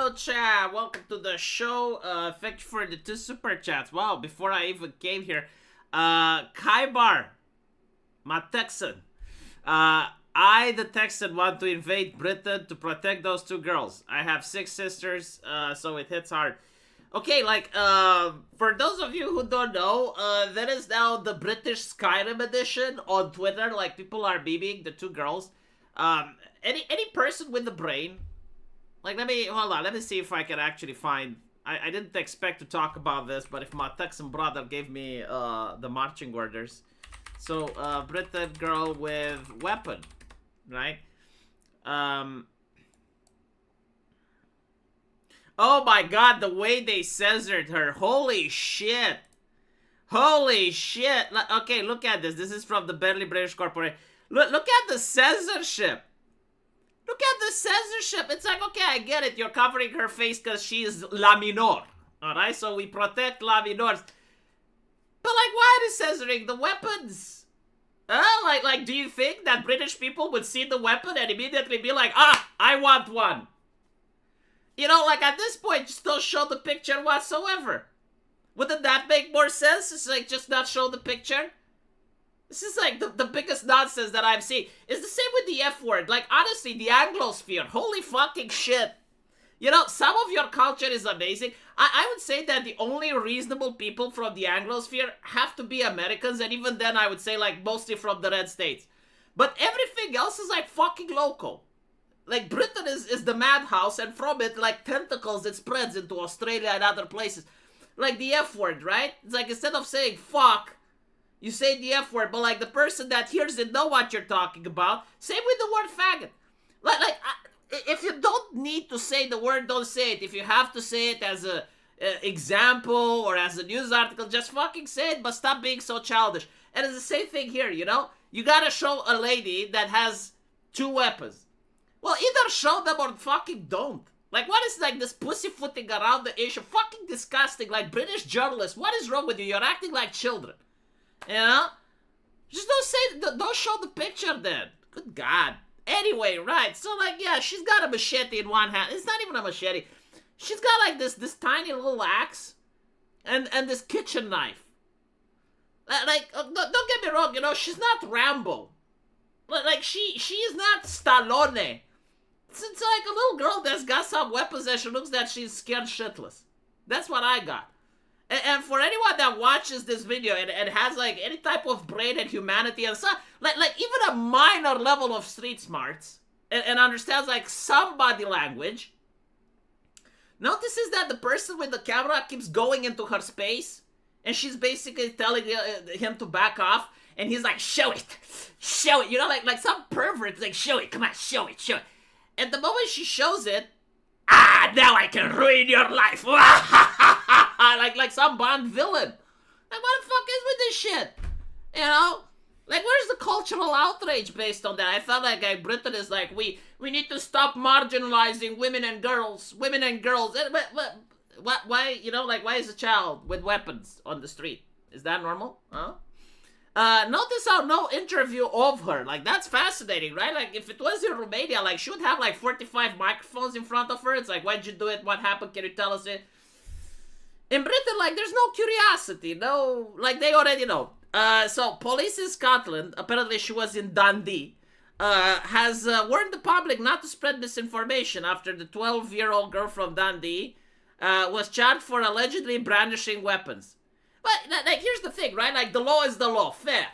hello chat, welcome to the show. Thank you for the 2 super chats. Wow, before I even came here, Kaibar, my Texan. I, the Texan, want to invade Britain to protect those 2 girls. I have 6 sisters, so it hits hard. Okay, like, for those of you who don't know, that is now the British Skyrim edition on Twitter. Like, people are memeing the 2 girls. Any person with a brain, like, hold on, let me see if I can actually find, I didn't expect to talk about this, but if my Texan brother gave me, the marching orders. So, Britain girl with weapon, right? Oh my god, the way they censored her, holy shit. Holy shit. Okay, look at this. This is from the Barely British Corporation. Look at the censorship. Look at the censorship. It's like, okay, I get it. You're covering her face because she's La Minor. Alright, so we protect La Minors. But, like, why are they censoring the weapons? Like, do you think that British people would see the weapon and immediately be like, ah, I want one? You know, like, at this point, just don't show the picture whatsoever. Wouldn't that make more sense? It's like, just not show the picture? This is like the biggest nonsense that I've seen. It's the same with the F word. Like, honestly, the Anglosphere. Holy fucking shit. You know, some of your culture is amazing. I would say that the only reasonable people from the Anglosphere have to be Americans. And even then, I would say, like, mostly from the red states. But everything else is, like, fucking local. Like, Britain is the madhouse. And from it, like, tentacles, it spreads into Australia and other places. Like, the F word, right? It's like, instead of saying fuck, you say the F word, but like the person that hears it know what you're talking about. Same with the word faggot. If you don't need to say the word, don't say it. If you have to say it as a example or as a news article, just fucking say it, but stop being so childish. And it's the same thing here, you know? You gotta show a lady that has 2 weapons. Well, either show them or fucking don't. Like, what is, like, this pussyfooting around the issue? Fucking disgusting. Like, British journalists, what is wrong with you? You're acting like children. You know? Just don't show the picture then. Good God. Anyway, right. So, like, yeah, she's got a machete in one hand. It's not even a machete. She's got, like, this tiny little axe and this kitchen knife. Like, don't get me wrong, you know, she's not Rambo. Like, she is not Stallone. It's like a little girl that's got some weapons and she looks that she's scared shitless. That's what I got. And for anyone that watches this video and has, like, any type of brain and humanity and stuff, like even a minor level of street smarts and understands, like, some body language, notices that the person with the camera keeps going into her space and she's basically telling him to back off and he's like, show it, you know, like some pervert, like, show it, come on, show it. And the moment she shows it, now I can ruin your life. like some Bond villain. Like, what the fuck is with this shit? You know? Like, where's the cultural outrage based on that? I felt like Britain is like, we need to stop marginalizing women and girls. Why, you know, like, why is a child with weapons on the street? Is that normal? Huh? Notice how no interview of her. Like, that's fascinating, right? Like, if it was in Romania, like, she would have, like, 45 microphones in front of her. It's like, why'd you do it? What happened? Can you tell us it? In Britain, like, there's no curiosity. No, like, they already know. So, police in Scotland, apparently she was in Dundee, has warned the public not to spread misinformation after the 12-year-old girl from Dundee was charged for allegedly brandishing weapons. But, like, here's the thing, right? Like, the law is the law. Fair.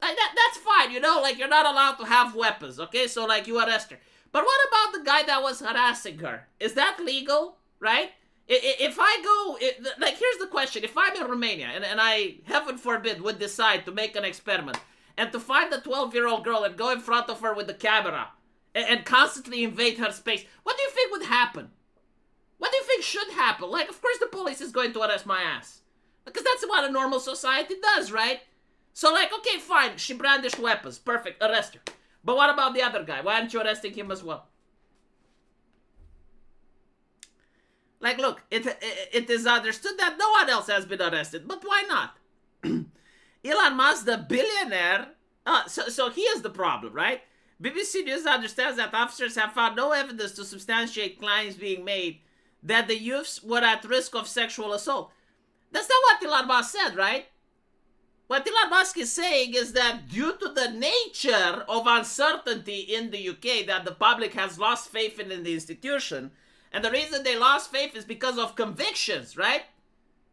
Like, that's fine, you know? Like, you're not allowed to have weapons, okay? So, like, you arrest her. But what about the guy that was harassing her? Is that legal, right? If I go... like, here's the question. If I'm in Romania, and I, heaven forbid, would decide to make an experiment, and to find the 12-year-old girl and go in front of her with the camera, and constantly invade her space, what do you think would happen? What do you think should happen? Like, of course the police is going to arrest my ass. Because that's what a normal society does, right? So, like, okay, fine, she brandished weapons. Perfect, arrest her. But what about the other guy? Why aren't you arresting him as well? Like, look, it is understood that no one else has been arrested. But why not? Elon Musk, the billionaire... so he is the problem, right? BBC News understands that officers have found no evidence to substantiate claims being made that the youths were at risk of sexual assault. That's not what Elon Musk said, right? What Elon Musk is saying is that due to the nature of uncertainty in the UK, that the public has lost faith in the institution, and the reason they lost faith is because of convictions, right?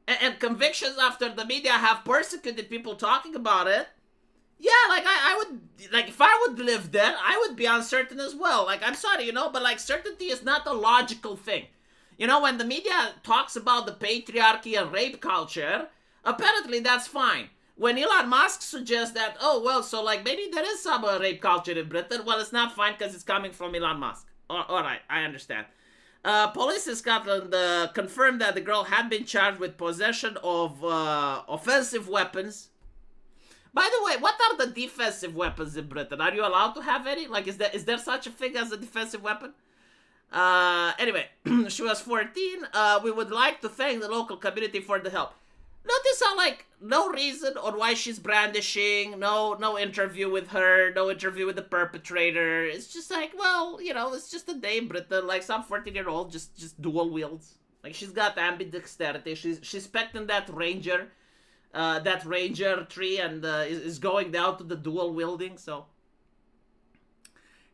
And convictions after the media have persecuted people talking about it. Yeah, like I would, like if I would live there, I would be uncertain as well. Like, I'm sorry, but like certainty is not a logical thing. When the media talks about the patriarchy and rape culture, apparently that's fine. When Elon Musk suggests that, oh, well, so like maybe there is some rape culture in Britain, well, it's not fine because it's coming from Elon Musk. All right, I understand. Police in Scotland confirmed that the girl had been charged with possession of offensive weapons. By the way, what are the defensive weapons in Britain? Are you allowed to have any? Like, is there such a thing as a defensive weapon? Anyway, she was 14. We would like to thank the local community for the help. Notice how, like, no reason on why she's brandishing, no interview with her, no interview with the perpetrator. It's just like, well, it's just a day in Britain. Like, some 14-year-old just dual wields. Like, she's got ambidexterity. She's specting that ranger tree and is going down to the dual wielding, so.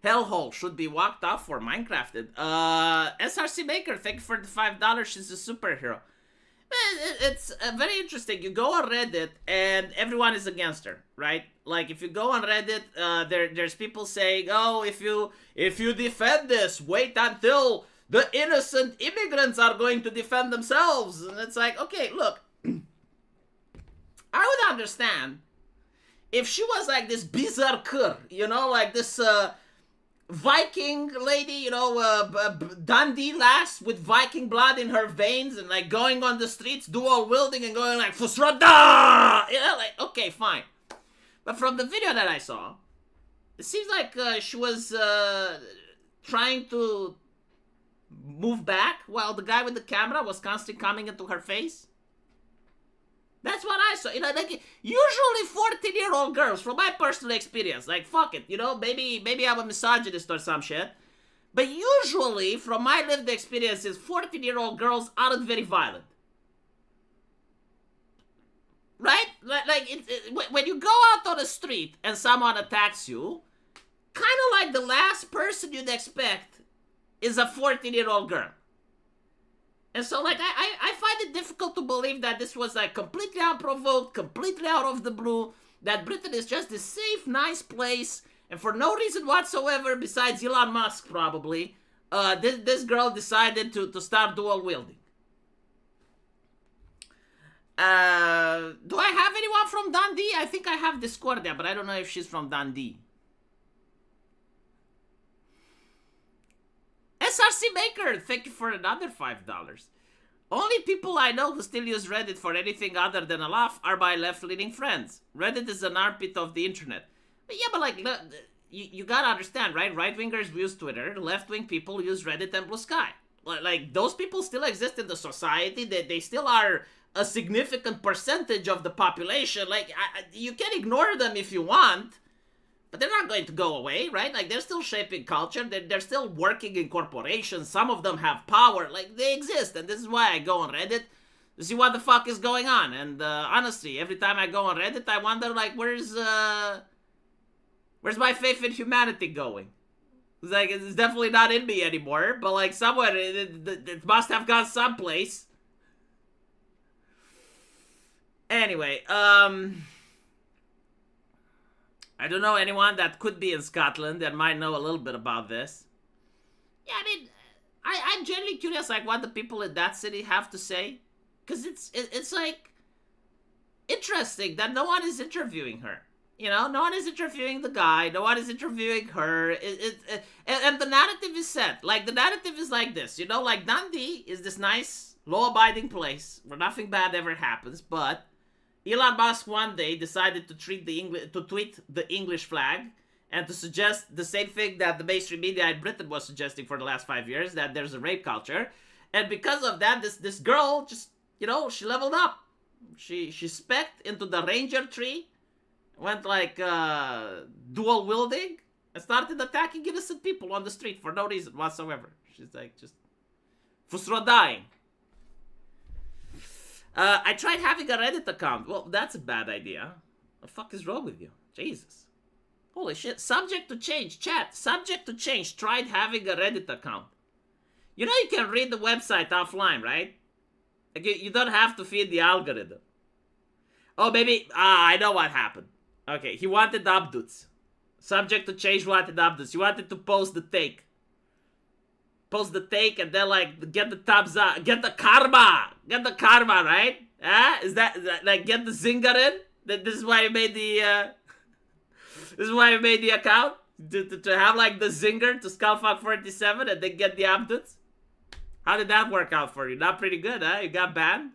Hellhole should be walked off for Minecrafted. SRC Maker, thank you for the $5. She's a superhero. It's very interesting. You go on Reddit and everyone is against her, right? Like, if you go on Reddit, there's people saying, oh, if you defend this, wait until the innocent immigrants are going to defend themselves. And it's like, okay, look, I would understand if she was like this berserker, like this Viking lady, Dundee lass with Viking blood in her veins and like going on the streets, dual wielding and going like Fusrada! Like, okay, fine. But from the video that I saw, it seems like she was trying to move back while the guy with the camera was constantly coming into her face. That's what I saw. Like, usually 14-year-old girls, from my personal experience, like, fuck it, maybe I'm a misogynist or some shit. But usually, from my lived experiences, 14-year-old girls aren't very violent. Right? Like when you go out on the street and someone attacks you, kind of like the last person you'd expect is a 14-year-old girl. And so, like, I find it difficult to believe that this was, like, completely unprovoked, completely out of the blue, that Britain is just a safe, nice place, and for no reason whatsoever, besides Elon Musk, probably, this girl decided to start dual wielding. Do I have anyone from Dundee? I think I have Discordia, but I don't know if she's from Dundee. SRC Maker, thank you for another $5. Only people I know who still use Reddit for anything other than a laugh are my left-leaning friends. Reddit is an armpit of the internet. But yeah, but like, you gotta understand, right? Right-wingers use Twitter, left-wing people use Reddit and Blue Sky. Like, those people still exist in the society, they still are a significant percentage of the population. Like, you can ignore them if you want, but they're not going to go away, right? Like, they're still shaping culture. They're still working in corporations. Some of them have power. Like, they exist. And this is why I go on Reddit to see what the fuck is going on. And honestly, every time I go on Reddit, I wonder, like, where's my faith in humanity going? It's like, it's definitely not in me anymore. But, like, somewhere, it must have gone someplace. Anyway, I don't know anyone that could be in Scotland that might know a little bit about this. Yeah, I mean, I'm genuinely curious, like, what the people in that city have to say. Because it's like, interesting that no one is interviewing her. No one is interviewing the guy, no one is interviewing her. And the narrative is set. Like, the narrative is like this, like, Dundee is this nice, law-abiding place where nothing bad ever happens, but Elon Musk one day decided to tweet the English flag and to suggest the same thing that the mainstream media in Britain was suggesting for the last 5 years, that there's a rape culture. And because of that, this girl just, she leveled up. She specced into the ranger tree, went like dual wielding, and started attacking innocent people on the street for no reason whatsoever. She's like, just dying. I tried having a Reddit account. Well, that's a bad idea. What the fuck is wrong with you? Jesus. Holy shit. Subject to change. Chat. Subject to change. Tried having a Reddit account. You know you can read the website offline, right? Like you don't have to feed the algorithm. Oh, maybe... I know what happened. Okay, he wanted updates. Subject to change wanted updates. He wanted to post the take. Post the take and then like get the thumbs up. Get the karma. Get the karma, right? Is that like get the zinger in? This is why I made the this is why I made the account. To have like the zinger to Skullfuck47 and then get the updates. How did that work out for you? Not pretty good, huh? You got banned?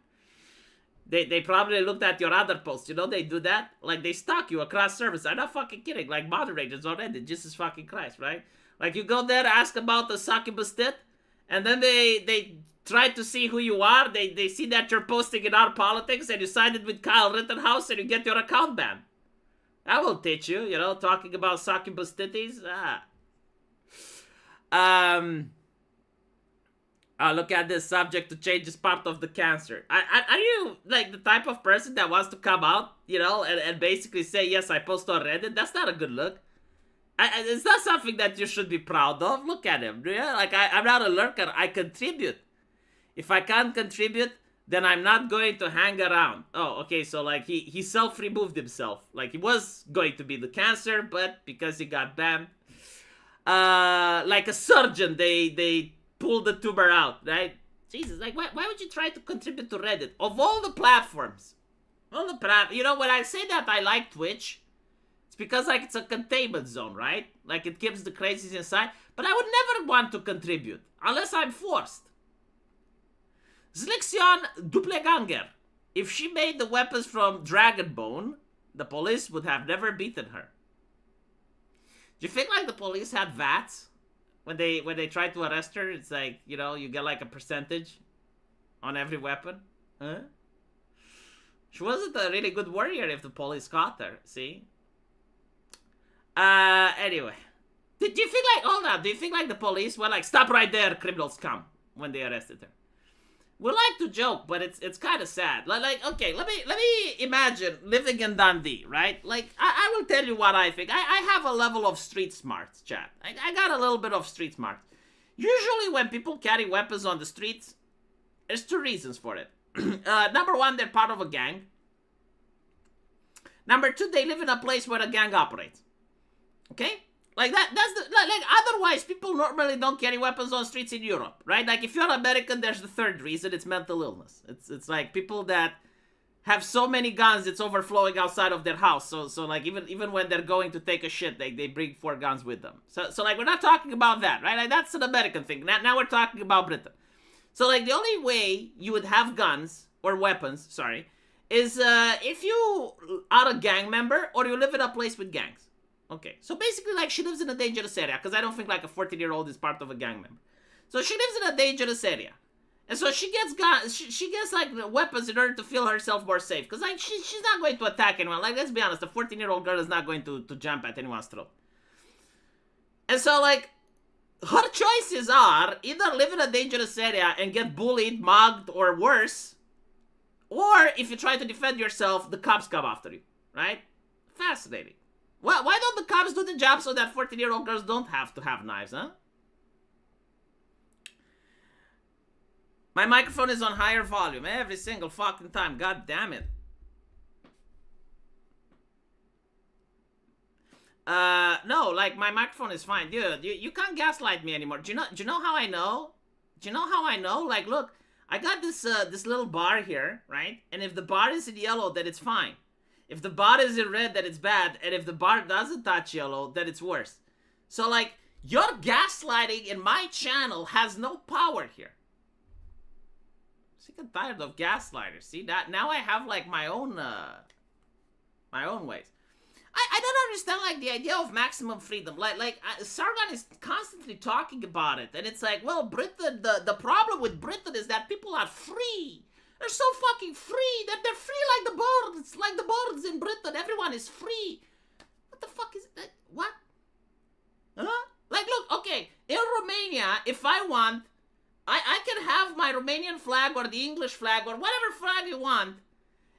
They probably looked at your other posts. You know they do that? Like they stalk you across service. I'm not fucking kidding. Like moderators already. Jesus fucking Christ, right? Like you go there, ask about the succubus tit, and then they try to see who you are. They see that you're posting in our politics and you sided with Kyle Rittenhouse and you get your account banned. That will teach you, you know, talking about succubus titties. Look at this. Subject to change is part of the cancer. Are you like the type of person that wants to come out, you know, and basically say, yes, I post on Reddit? That's not a good look. It's not something that you should be proud of. Look at him. Yeah? Like, I'm not a lurker. I contribute. If I can't contribute, then I'm not going to hang around. Oh, okay, so like he self-removed himself. Like he was going to be the cancer, but because he got banned, like a surgeon, they pulled the tumor out, right? Jesus, like why would you try to contribute to Reddit? Of all the platforms, you know, when I say that I like Twitch, it's because like it's a containment zone, right? Like it keeps the crazies inside, but I would never want to contribute unless I'm forced. Zlixion Dupleganger. If she made the weapons from Dragon Bone, the police would have never beaten her. Do you think like the police had VATs when they tried to arrest her? It's like, you know, you get like a percentage on every weapon. Huh? She wasn't a really good warrior if the police caught her, see? Anyway. Do you think like, hold on, do you think like the police were like, stop right there, criminals come, when they arrested her? We like to joke, but it's kind of sad. Like, okay, let me imagine living in Dundee, right? Like, I will tell you what I think. I have a level of street smarts, chat. I got a little bit of street smarts. Usually when people carry weapons on the streets, there's two reasons for it. Number one, they're part of a gang. Number two, they live in a place where a gang operates. Okay? Like that's like otherwise people normally don't carry weapons on streets in Europe, right? Like if you're American, there's the third reason, it's mental illness. It's like people that have so many guns it's overflowing outside of their house. So like even when they're going to take a shit, they bring 4 guns with them. So like we're not talking about that, right? Like that's an American thing. Now we're talking about Britain. So like the only way you would have guns or weapons, sorry, is if you are a gang member or you live in a place with gangs. Okay, so basically, like, she lives in a dangerous area, because I don't think, like, a 14-year-old is part of a gang member. So she lives in a dangerous area. And so she gets guns, she gets, like, weapons in order to feel herself more safe. Because, like, she's not going to attack anyone. Like, let's be honest, a 14-year-old girl is not going to jump at anyone's throat. And so, like, her choices are either live in a dangerous area and get bullied, mugged, or worse. Or, if you try to defend yourself, the cops come after you. Right? Fascinating. Well, why don't the cops do the job so that 14-year-old girls don't have to have knives, huh? My microphone is on higher volume every single fucking time. God damn it. No, like, my microphone is fine. Dude, you can't gaslight me anymore. Do you know how I know? Do you know how I know? Like, look, I got this little bar here, right? And if the bar is in yellow, then it's fine. If the bar is in red, then it's bad. And if the bar doesn't touch yellow, then it's worse. So, like, your gaslighting in my channel has no power here. I'm tired of gaslighters. See, that now I have, like, my own ways. I don't understand, like, the idea of maximum freedom. Like Sargon is constantly talking about it. And it's like, well, Britain, the problem with Britain is that people are free. They're so fucking free. They're free like the birds. Like the birds in Britain. Everyone is free. What the fuck is that? What? Huh? Like, look, okay, in Romania, if I want, I can have my Romanian flag or the English flag or whatever flag you want,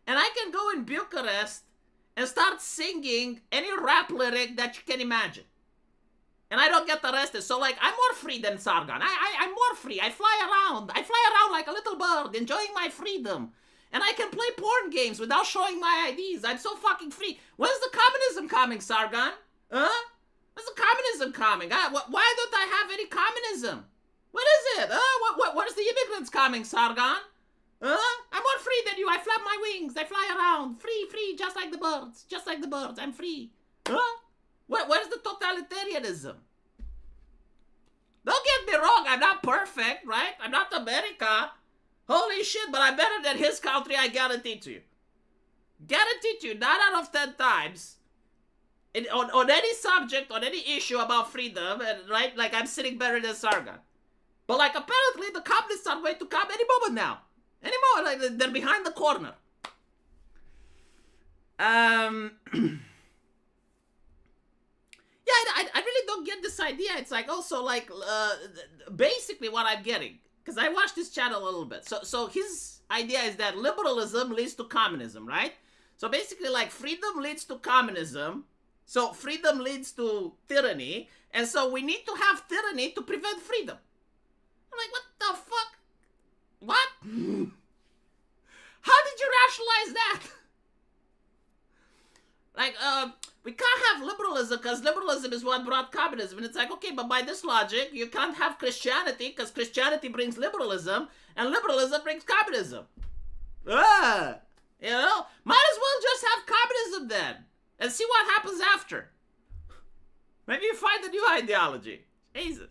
and I can go in Bucharest and start singing any rap lyric that you can imagine. And I don't get arrested. So, like, I'm more free than Sargon. I'm more free. I fly around. I fly around like a little bird, enjoying my freedom. And I can play porn games without showing my IDs. I'm so fucking free. When's the communism coming, Sargon? Huh? When's the communism coming? Why don't I have any communism? What is it? Where's the immigrants coming, Sargon? I'm more free than you. I flap my wings. I fly around. Free, free, just like the birds. Just like the birds. I'm free. Where's the totalitarianism? Don't get me wrong. I'm not perfect, right? I'm not America. Holy shit, but I'm better than his country, I guarantee to you. Guarantee to you, 9 out of 10 times, on any subject, on any issue about freedom, and right, like I'm sitting better than Sargon. But like apparently the communists are going to come any moment now. Any moment, like they're behind the corner. Yeah, I really don't get this idea. It's like also like basically what I'm getting, because I watched this channel a little bit. So his idea is that liberalism leads to communism, right? So basically like freedom leads to communism. So freedom leads to tyranny. And so we need to have tyranny to prevent freedom. I'm like, what the fuck? What? How did you rationalize that? Like, we can't have liberalism because liberalism is what brought communism. And it's like, okay, but by this logic, you can't have Christianity because Christianity brings liberalism and liberalism brings communism. You know? Might as well just have communism then and see what happens after. Maybe you find a new ideology. Jesus.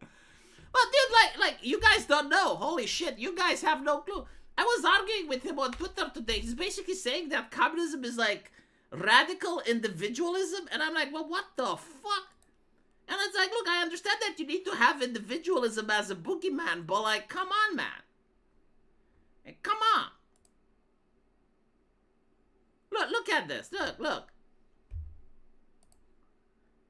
But dude, like you guys don't know. Holy shit, you guys have no clue. I was arguing with him on Twitter today. He's basically saying that communism is like radical individualism. And I'm like, well, what the fuck? And it's like, look, I understand that you need to have individualism as a boogeyman, but like, come on, man. Hey, come on. Look at this. Look.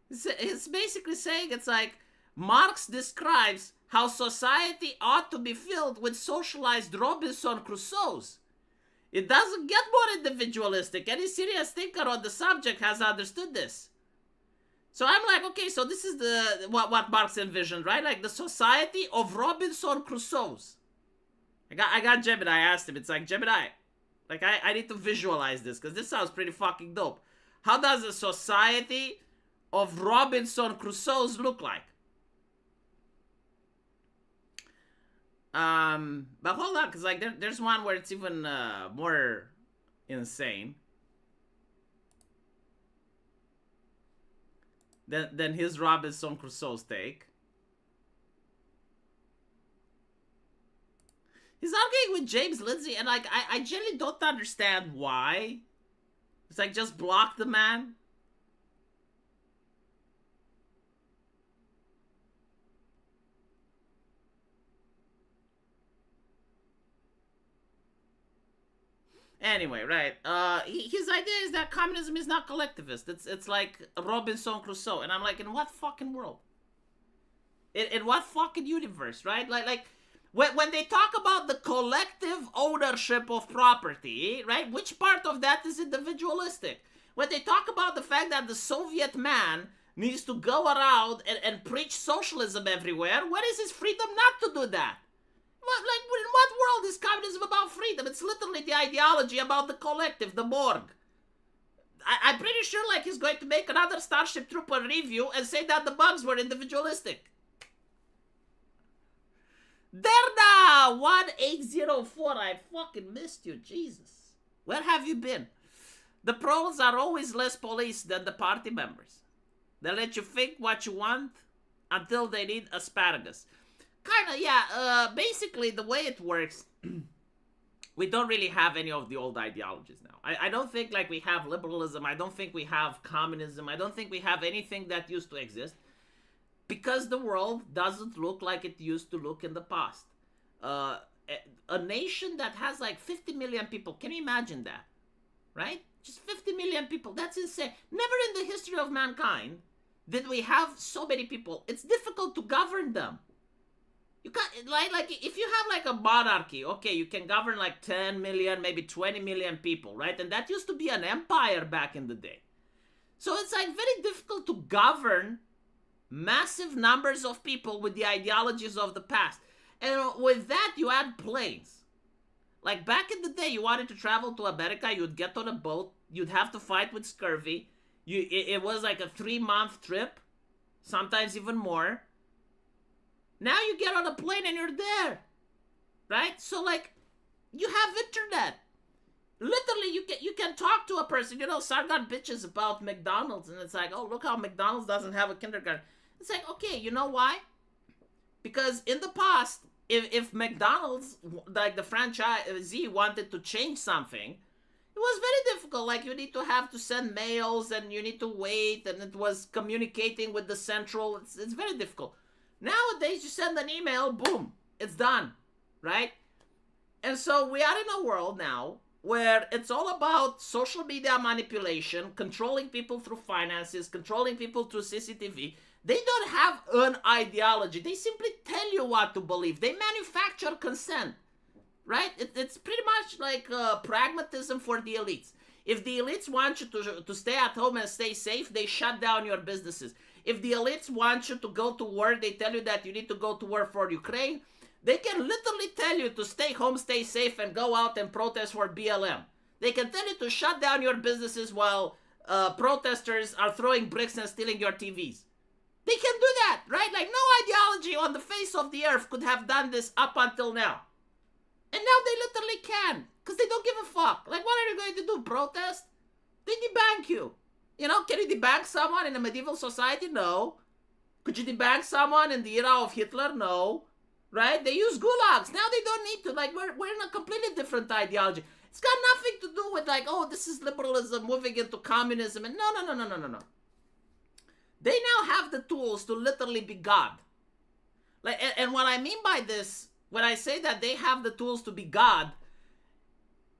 It's basically saying it's like Marx describes how society ought to be filled with socialized Robinson Crusoes. It doesn't get more individualistic. Any serious thinker on the subject has understood this. So I'm like, okay, so this is the what Marx envisioned, right? Like the society of Robinson Crusoes. I got Gemini. I asked him. It's like, Gemini, like I need to visualize this because this sounds pretty fucking dope. How does a society of Robinson Crusoes look like? But hold on, because like there's one where it's even more insane than his Robinson Crusoe's take. He's arguing with James Lindsay, and like I genuinely don't understand why. It's like, just block the man. Anyway, right. His idea is that communism is not collectivist. It's like Robinson Crusoe, and I'm like, in what fucking world? In what fucking universe, right? Like when they talk about the collective ownership of property, right? Which part of that is individualistic? When they talk about the fact that the Soviet man needs to go around and preach socialism everywhere, where is his freedom not to do that? Like, in what world is communism about freedom? It's literally the ideology about the collective, the Borg. I'm pretty sure, like, he's going to make another Starship Trooper review and say that the bugs were individualistic. Derna 1804, I fucking missed you, Jesus. Where have you been? The pros are always less police than the party members. They let you think what you want until they need asparagus. Kinda, yeah, basically the way it works, we don't really have any of the old ideologies now. I don't think like we have liberalism, I don't think we have communism, I don't think we have anything that used to exist. Because the world doesn't look like it used to look in the past. A nation that has like 50 million people, can you imagine that? Right? Just 50 million people, that's insane. Never in the history of mankind did we have so many people? It's difficult to govern them. You can't, like if you have like a monarchy, okay, you can govern like 10 million, maybe 20 million people, right? And that used to be an empire back in the day. So it's like very difficult to govern massive numbers of people with the ideologies of the past. And with that, you add planes. Like back in the day, you wanted to travel to America, you'd get on a boat, you'd have to fight with scurvy. It was like a 3-month trip, sometimes even more. Now you get on a plane and you're there, right? So like, you have internet. Literally, you can talk to a person. You know, Sargon bitches about McDonald's, and it's like, oh, look how McDonald's doesn't have a kindergarten. It's like, okay, you know why? Because in the past, if McDonald's, like the franchisee, wanted to change something, it was very difficult. Like, you need to have to send mails, and you need to wait, and it was communicating with the central. It's very difficult. Nowadays, you send an email, boom, it's done, right? And so we are in a world now where it's all about social media manipulation, controlling people through finances, controlling people through CCTV. They don't have an ideology. They simply tell you what to believe. They manufacture consent, right? It's pretty much like pragmatism for the elites. If the elites want you to stay at home and stay safe, they shut down your businesses. If the elites want you to go to war, they tell you that you need to go to war for Ukraine. They can literally tell you to stay home, stay safe, and go out and protest for BLM. They can tell you to shut down your businesses while protesters are throwing bricks and stealing your TVs. They can do that, right? Like, no ideology on the face of the earth could have done this up until now. And now they literally can, because they don't give a fuck. Like, what are you going to do, protest? They debank you. You know, can you debank someone in a medieval society? No. Could you debank someone in the era of Hitler? No. Right? They use gulags. Now they don't need to. Like, we're in a completely different ideology. It's got nothing to do with like, oh, this is liberalism moving into communism. And no. They now have the tools to literally be God. Like, and what I mean by this, when I say that they have the tools to be God,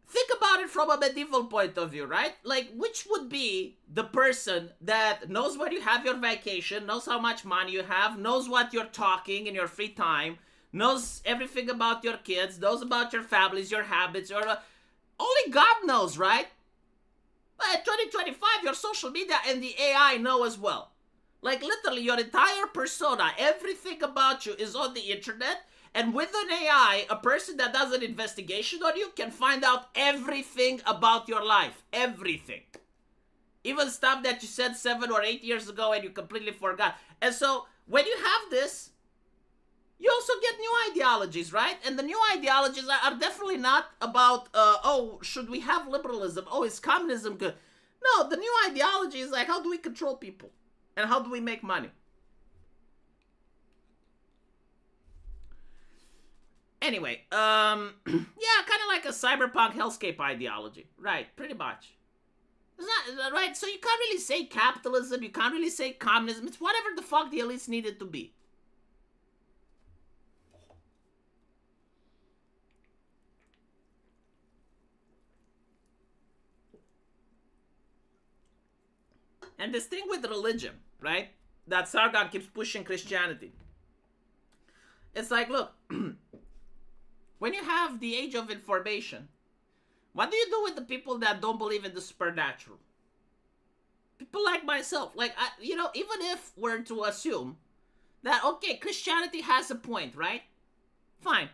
think about it from a medieval point of view, right? Like, which would be the person that knows where you have your vacation, knows how much money you have, knows what you're talking in your free time, knows everything about your kids, knows about your families, your habits, only God knows, right? But at 2025, your social media and the AI know as well. Like, literally, your entire persona, everything about you is on the internet. And with an AI, a person that does an investigation on you can find out everything about your life. Everything. Even stuff that you said 7 or 8 years ago and you completely forgot. And so, when you have this, you also get new ideologies, right? And the new ideologies are definitely not about, oh, should we have liberalism? Oh, is communism good? No, the new ideology is like, how do we control people? And how do we make money? Anyway, yeah, kind of like a cyberpunk hellscape ideology. Right, pretty much. It's not, right, so you can't really say capitalism, you can't really say communism. It's whatever the fuck the elites need it to be. And this thing with religion, right? That Sargon keeps pushing Christianity. It's like, look, when you have the age of information, what do you do with the people that don't believe in the supernatural? People like myself, like, even if we're to assume that, okay, Christianity has a point, right? Fine.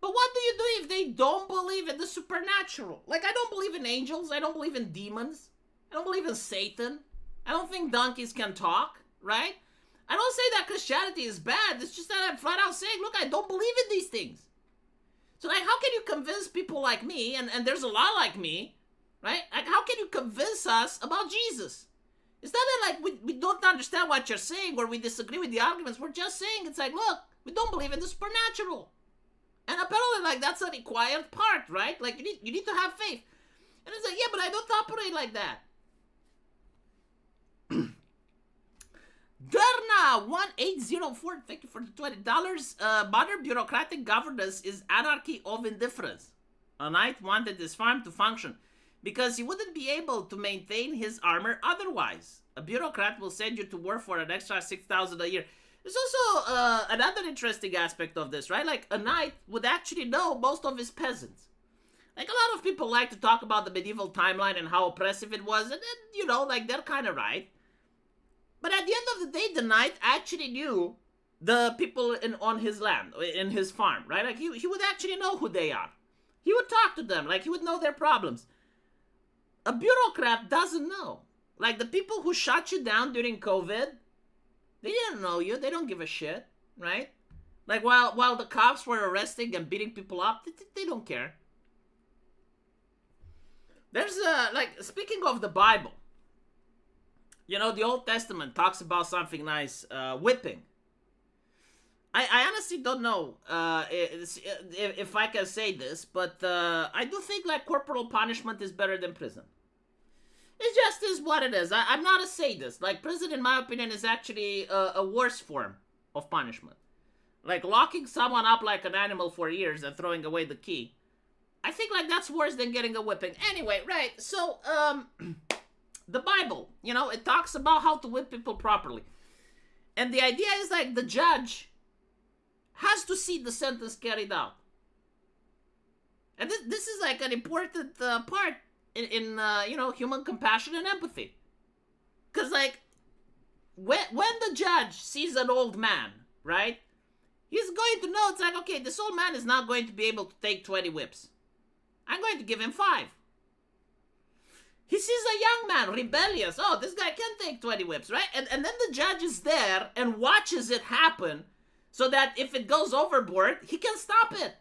But what do you do if they don't believe in the supernatural? Like, I don't believe in angels. I don't believe in demons. I don't believe in Satan. I don't think donkeys can talk, right? I don't say that Christianity is bad. It's just that I'm flat out saying, look, I don't believe in these things. So, like, how can you convince people like me, and there's a lot like me, right? Like, how can you convince us about Jesus? It's not that, like, we don't understand what you're saying or we disagree with the arguments. We're just saying, it's like, look, we don't believe in the supernatural. And apparently, like, that's a required part, right? Like, you need to have faith. And it's like, yeah, but I don't operate like that. Derna1804, thank you for the $20. Modern bureaucratic governance is anarchy of indifference. A knight wanted his farm to function. because he wouldn't be able to maintain his armor otherwise. A bureaucrat will send you to work for an extra 6,000 a year. There's also another interesting aspect of this, right? Like, a knight would actually know most of his peasants. Like, a lot of people like to talk about the medieval timeline and how oppressive it was, and then, you know, like, they're kind of right. But at the end of the day, the knight actually knew the people on his land, in his farm, right? Like, he would actually know who they are. He would talk to them, like, he would know their problems. A bureaucrat doesn't know. Like, the people who shut you down during COVID, they didn't know you. They don't give a shit, right? Like, while the cops were arresting and beating people up, they don't care. There's, like, speaking of the Bible, you know, the Old Testament talks about something nice, whipping. I honestly don't know if I can say this, but I do think, like, corporal punishment is better than prison. It just is what it is. I'm not a sadist. Like, prison, in my opinion, is actually a worse form of punishment. Like, locking someone up like an animal for years and throwing away the key. I think, like, that's worse than getting a whipping. Anyway, right, so, the Bible, you know, it talks about how to whip people properly. And the idea is, like, the judge has to see the sentence carried out. And this is, like, an important part in you know, human compassion and empathy. Because, like, when the judge sees an old man, right, he's going to know, it's like, okay, this old man is not going to be able to take 20 whips. I'm going to give him 5. He sees a young man, rebellious. Oh, this guy can take 20 whips, right? And then the judge is there and watches it happen so that if it goes overboard, he can stop it.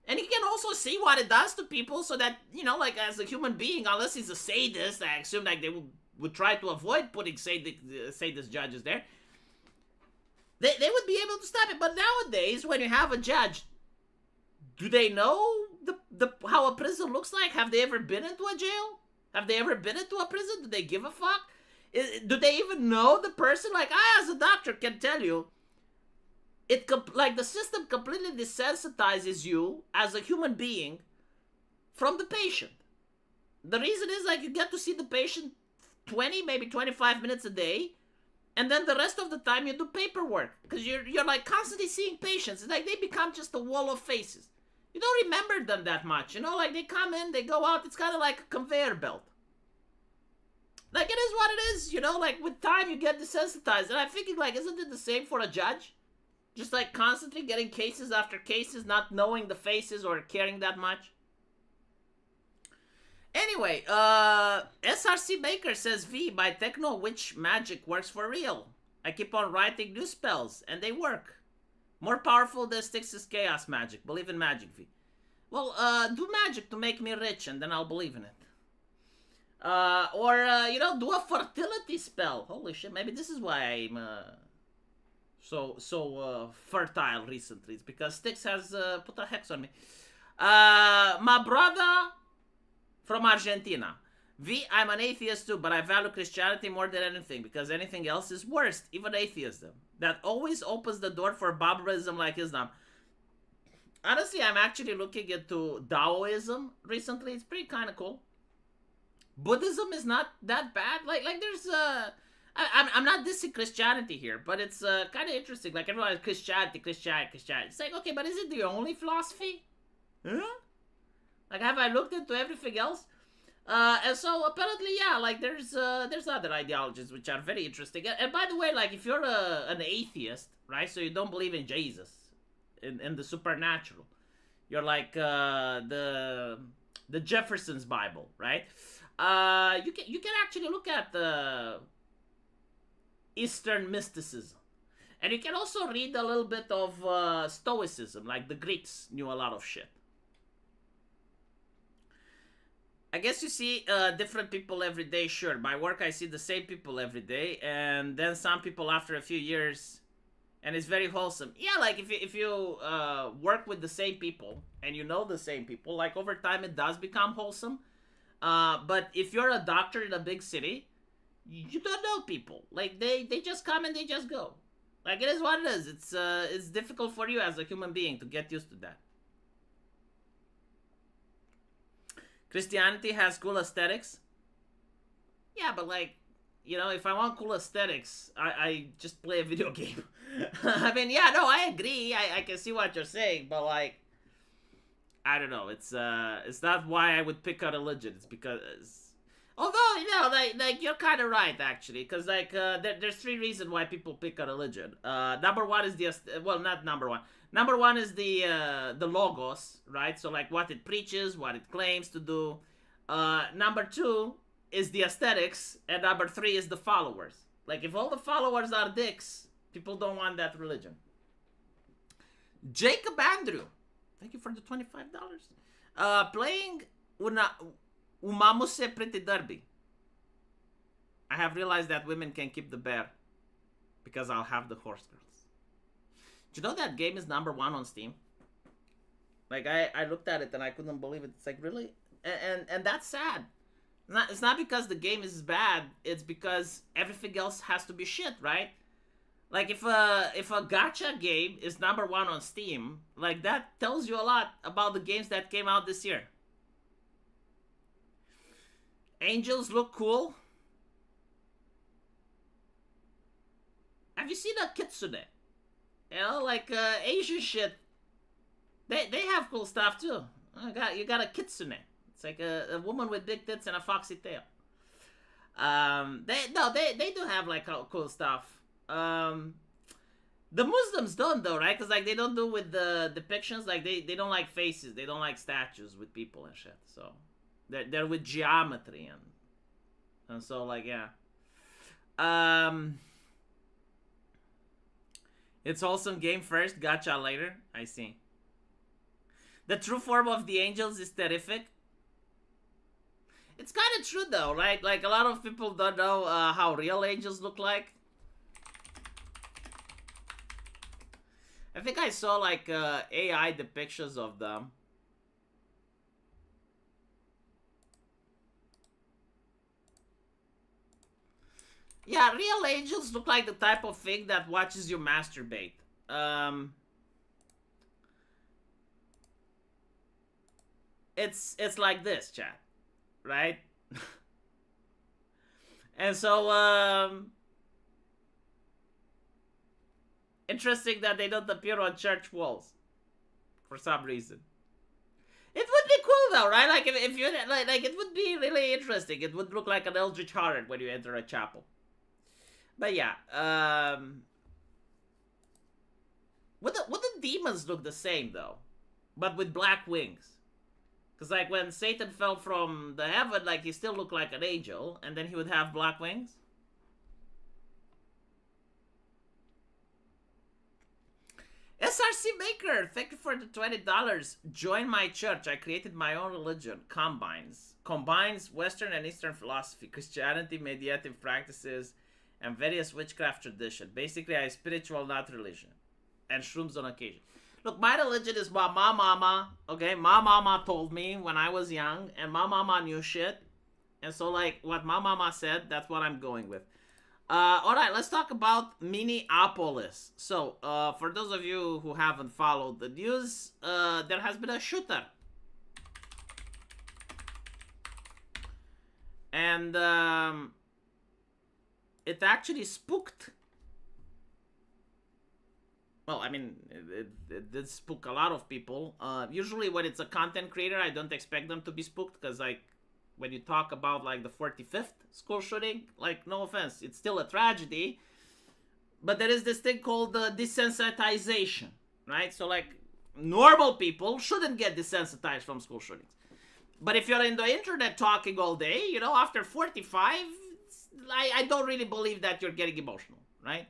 And he can also see what it does to people so that, you know, like, as a human being, unless he's a sadist, I assume, like, they would try to avoid putting sadist judges there. They would be able to stop it. But nowadays, when you have a judge, do they know how a prison looks like? Have they ever been into a jail? Have they ever been into a prison? Do they give a fuck? Do they even know the person? Like, I, as a doctor, can tell you, like, the system completely desensitizes you as a human being from the patient. The reason is, like, you get to see the patient 20, maybe 25 minutes a day, and then the rest of the time you do paperwork, because you're like constantly seeing patients. It's like they become just a wall of faces. You don't remember them that much, you know, like, they come in, they go out. It's kind of like a conveyor belt. Like, it is what it is, you know, like, with time you get desensitized. And I'm thinking, like, isn't it the same for a judge? Just, like, constantly getting cases after cases, not knowing the faces or caring that much. Anyway, SRC Baker says, V, my techno witch magic works for real. I keep on writing new spells, and they work. More powerful than Styx's chaos magic. Believe in magic, V. Well, do magic to make me rich, and then I'll believe in it. Or, you know, do a fertility spell. Holy shit, maybe this is why I'm, so fertile recently. It's because Styx has, put a hex on me. My brother from Argentina. V, I'm an atheist too, but I value Christianity more than anything, because anything else is worse, even atheism. That always opens the door for barbarism like Islam. Honestly, I'm actually looking into Taoism recently. It's pretty kind of cool. Buddhism is not that bad. Like there's I'm not dissing Christianity here, but it's kind of interesting. Like, everyone, Christianity. It's like, okay, but is it the only philosophy? Huh? Like, have I looked into everything else? And so apparently, yeah, like, there's other ideologies which are very interesting. And by the way, like, if you're an atheist, right? So you don't believe in Jesus, in the supernatural. You're like the Jefferson's Bible, right? You can actually look at the Eastern mysticism. And you can also read a little bit of Stoicism, like the Greeks knew a lot of shit. I guess you see different people every day, sure. My work, I see the same people every day, and then some people after a few years, and it's very wholesome. Yeah, like, if you work with the same people, and you know the same people, like, over time it does become wholesome. But if you're a doctor in a big city, you don't know people. Like, they just come and they just go. Like, it is what it is. It's difficult for you as a human being to get used to that. Christianity has cool aesthetics. Yeah, but like, you know, if I want cool aesthetics, I just play a video game. I mean, yeah, no, I agree. I can see what you're saying, but like, I don't know. It's not why I would pick a religion. It's because, although you know, like you're kind of right actually, because like there's three reasons why people pick a religion. Number one is well, not number one. Number one is the logos, right? So like what it preaches, what it claims to do. Number two is the aesthetics, and number three is the followers. Like if all the followers are dicks, people don't want that religion. Jacob Andrew, thank you for the $25. Playing Umamuse Pretty Derby. I have realized that women can keep the bear because I'll have the horse girls. Do you know that game is number 1 on Steam? Like I looked at it and I couldn't believe it. It's like, really? And that's sad. It's not because the game is bad. It's because everything else has to be shit, right? Like if a gacha game is number 1 on Steam, like that tells you a lot about the games that came out this year. Angels look cool. Have you seen a kitsune? You know, like Asian shit. They have cool stuff too. You got a kitsune. It's like a woman with big tits and a foxy tail. They do have like cool stuff. The Muslims don't though, right? Because like they don't do with the depictions. Like they don't like faces. They don't like statues with people and shit. So they're with geometry and so like yeah. It's awesome game first, gacha later. I see. The true form of the angels is terrific. It's kind of true though, right? Like a lot of people don't know how real angels look like. I think I saw like AI depictions of them. Yeah, real angels look like the type of thing that watches you masturbate. It's like this, chat, right? And so interesting that they don't appear on church walls for some reason. It would be cool though, right? Like if you like it would be really interesting. It would look like an eldritch horror when you enter a chapel. But yeah, would the demons look the same though, but with black wings? Because like when Satan fell from the heaven, like he still looked like an angel, and then he would have black wings. SRC Maker, thank you for the $20. Join my church. I created my own religion. Combines Western and Eastern philosophy, Christianity, meditative practices, and various witchcraft tradition. Basically, I spiritual, not religion. And shrooms on occasion. Look, my religion is what my mama, okay? My mama told me when I was young, and my mama knew shit. And so, like, what my mama said, that's what I'm going with. Alright, let's talk about Mineapolis. So, for those of you who haven't followed the news, there has been a shooter. And, it actually spooked. Well, I mean, it did spook a lot of people. Usually when it's a content creator, I don't expect them to be spooked, because, like, when you talk about, like, the 45th school shooting, like, no offense, it's still a tragedy. But there is this thing called desensitization, right? So, like, normal people shouldn't get desensitized from school shootings. But if you're in the internet talking all day, you know, after 45, I don't really believe that you're getting emotional, right?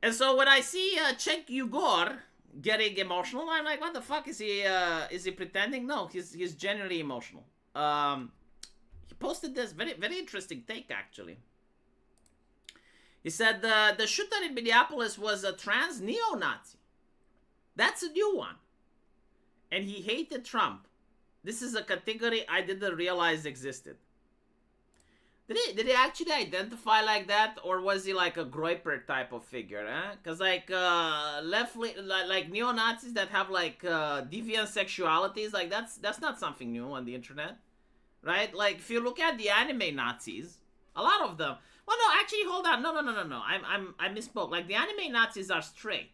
And so when I see Cenk Uygur getting emotional, I'm like, what the fuck is he pretending? No, he's genuinely emotional. He posted this very, very interesting take, actually. He said the shooter in Minneapolis was a trans neo-Nazi. That's a new one. And he hated Trump. This is a category I didn't realize existed. Did he actually identify like that, or was he like a Groiper type of figure? Huh? Because like like neo Nazis that have like deviant sexualities, like that's not something new on the internet, right? Like if you look at the anime Nazis, a lot of them. Well, no, actually, hold on. No. I misspoke. Like the anime Nazis are straight.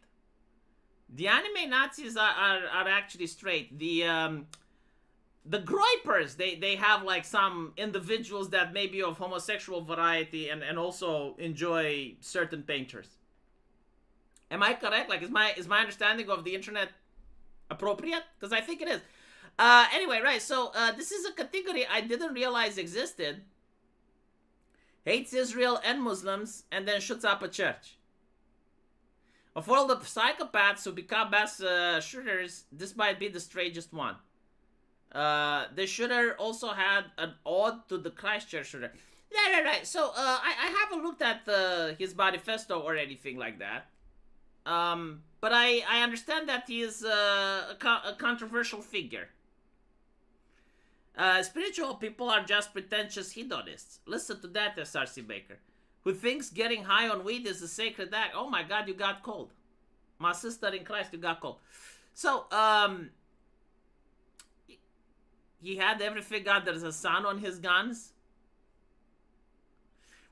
The anime Nazis are actually straight. The Groipers, they have like some individuals that may be of homosexual variety and also enjoy certain painters. Am I correct? Like, is my understanding of the internet appropriate? Because I think it is. Anyway, right. So this is a category I didn't realize existed. Hates Israel and Muslims, and then shoots up a church. Of all the psychopaths who become mass shooters, this might be the strangest one. The shooter also had an ode to the Christchurch shooter. Right. So, I haven't looked at his manifesto or anything like that. But I understand that he is a controversial figure. Spiritual people are just pretentious hedonists. Listen to that, SRC Baker. Who thinks getting high on weed is a sacred act. Oh my God, you got cold. My sister in Christ, you got cold. So, he had everything under the sun on his guns.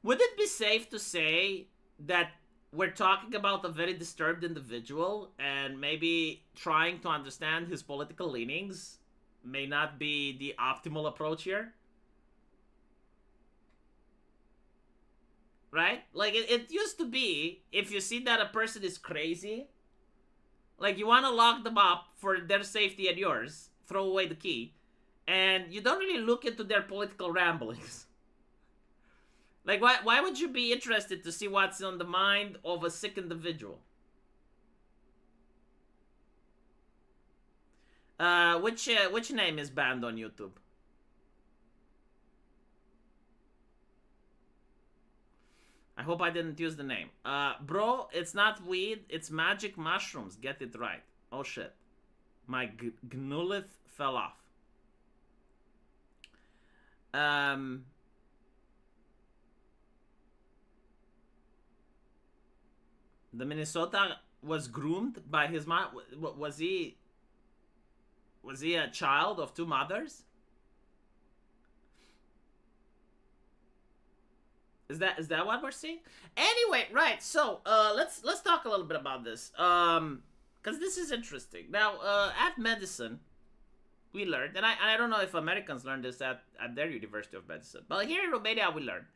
Would it be safe to say that we're talking about a very disturbed individual and maybe trying to understand his political leanings may not be the optimal approach here? Right? Like, it used to be, if you see that a person is crazy, like, you want to lock them up for their safety and yours, throw away the key, and you don't really look into their political ramblings. Like, why would you be interested to see what's on the mind of a sick individual? Which name is banned on YouTube? I hope I didn't use the name. Bro, it's not weed, it's magic mushrooms. Get it right. Oh shit. My gnulith fell off. The Minnesota was groomed by his mom. Was he a child of two mothers? Is that what we're seeing? Anyway, right. So let's talk a little bit about this. Because this is interesting. Now, at medicine, we learned, and I don't know if Americans learned this at their University of Medicine, but here in Romania we learned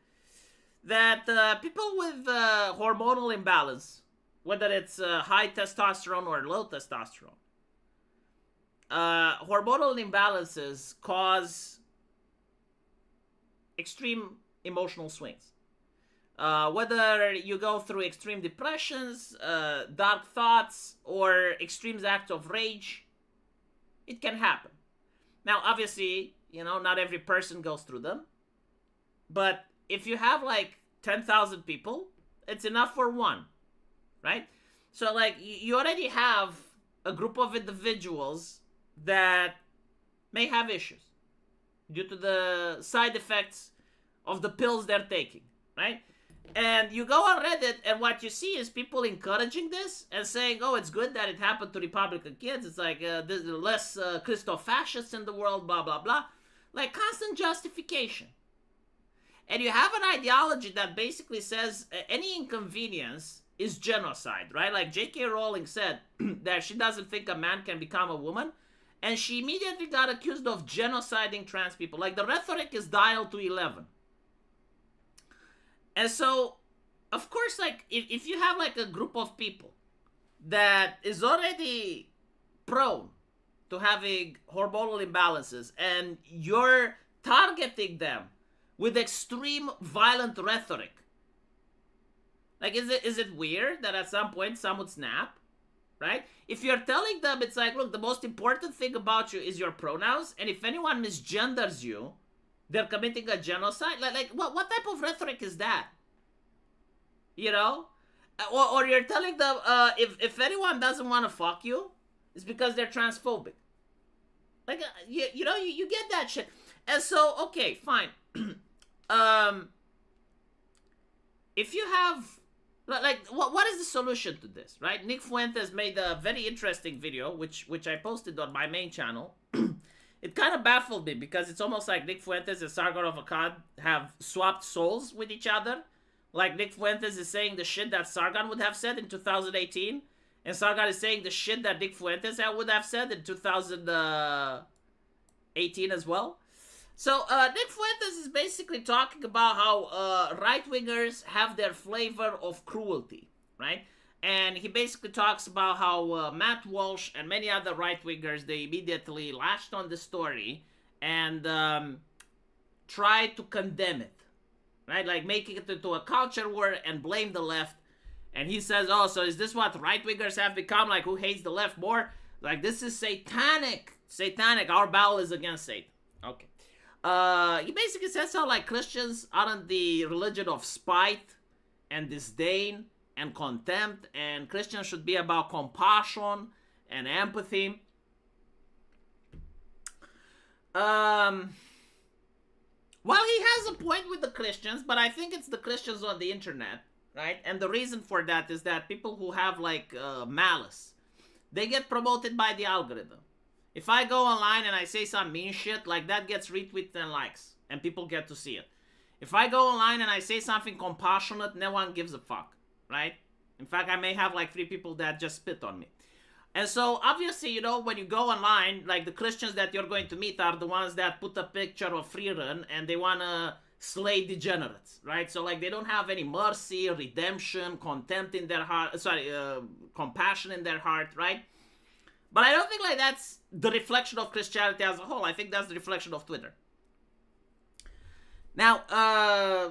that people with hormonal imbalance, whether it's high testosterone or low testosterone, hormonal imbalances cause extreme emotional swings. Whether you go through extreme depressions, dark thoughts, or extreme acts of rage, it can happen. Now, obviously, not every person goes through them. But if you have like 10,000 people, it's enough for one, right? So like you already have a group of individuals that may have issues due to the side effects of the pills they're taking, right? And you go on Reddit, and what you see is people encouraging this and saying, oh, it's good that it happened to Republican kids. It's like, there's less Christo-fascists in the world, blah, blah, blah. Like, constant justification. And you have an ideology that basically says any inconvenience is genocide, right? Like J.K. Rowling said that she doesn't think a man can become a woman. And she immediately got accused of genociding trans people. Like, the rhetoric is dialed to 11. And so, of course, like, if you have, like, a group of people that is already prone to having hormonal imbalances and you're targeting them with extreme violent rhetoric, like, is it weird that at some point some would snap, right? If you're telling them, it's like, look, the most important thing about you is your pronouns, and if anyone misgenders you, they're committing a genocide. Like what type of rhetoric is that? Or you're telling them if anyone doesn't want to fuck you, it's because they're transphobic. Like you get that shit. And so, okay, fine. if you have, like, what is the solution to this, right? Nick Fuentes made a very interesting video, which I posted on my main channel. It kind of baffled me because it's almost like Nick Fuentes and Sargon of Akkad have swapped souls with each other. Like, Nick Fuentes is saying the shit that Sargon would have said in 2018, and Sargon is saying the shit that Nick Fuentes would have said in 2018 as well. So, Nick Fuentes is basically talking about how right-wingers have their flavor of cruelty, right? And he basically talks about how Matt Walsh and many other right-wingers, they immediately lashed on the story and tried to condemn it, right? Like, making it into a culture war and blame the left. And he says, oh, so is this what right-wingers have become? Like, who hates the left more? Like, this is satanic. Satanic. Our battle is against Satan. Okay. He basically says how, like, Christians aren't the religion of spite and disdain and contempt, and Christians should be about compassion and empathy. Well, he has a point with the Christians, but I think it's the Christians on the internet, right? And the reason for that is that people who have, like, malice, they get promoted by the algorithm. If I go online and I say some mean shit, like, that gets retweeted and likes, and people get to see it. If I go online and I say something compassionate, no one gives a fuck, right? In fact, I may have, like, 3 people that just spit on me. And so, obviously, you know, when you go online, like, the Christians that you're going to meet are the ones that put a picture of freerun and they want to slay degenerates, right? So, like, they don't have any mercy, redemption, contempt in their heart, compassion in their heart, right? But I don't think, like, that's the reflection of Christianity as a whole. I think that's the reflection of Twitter. Now,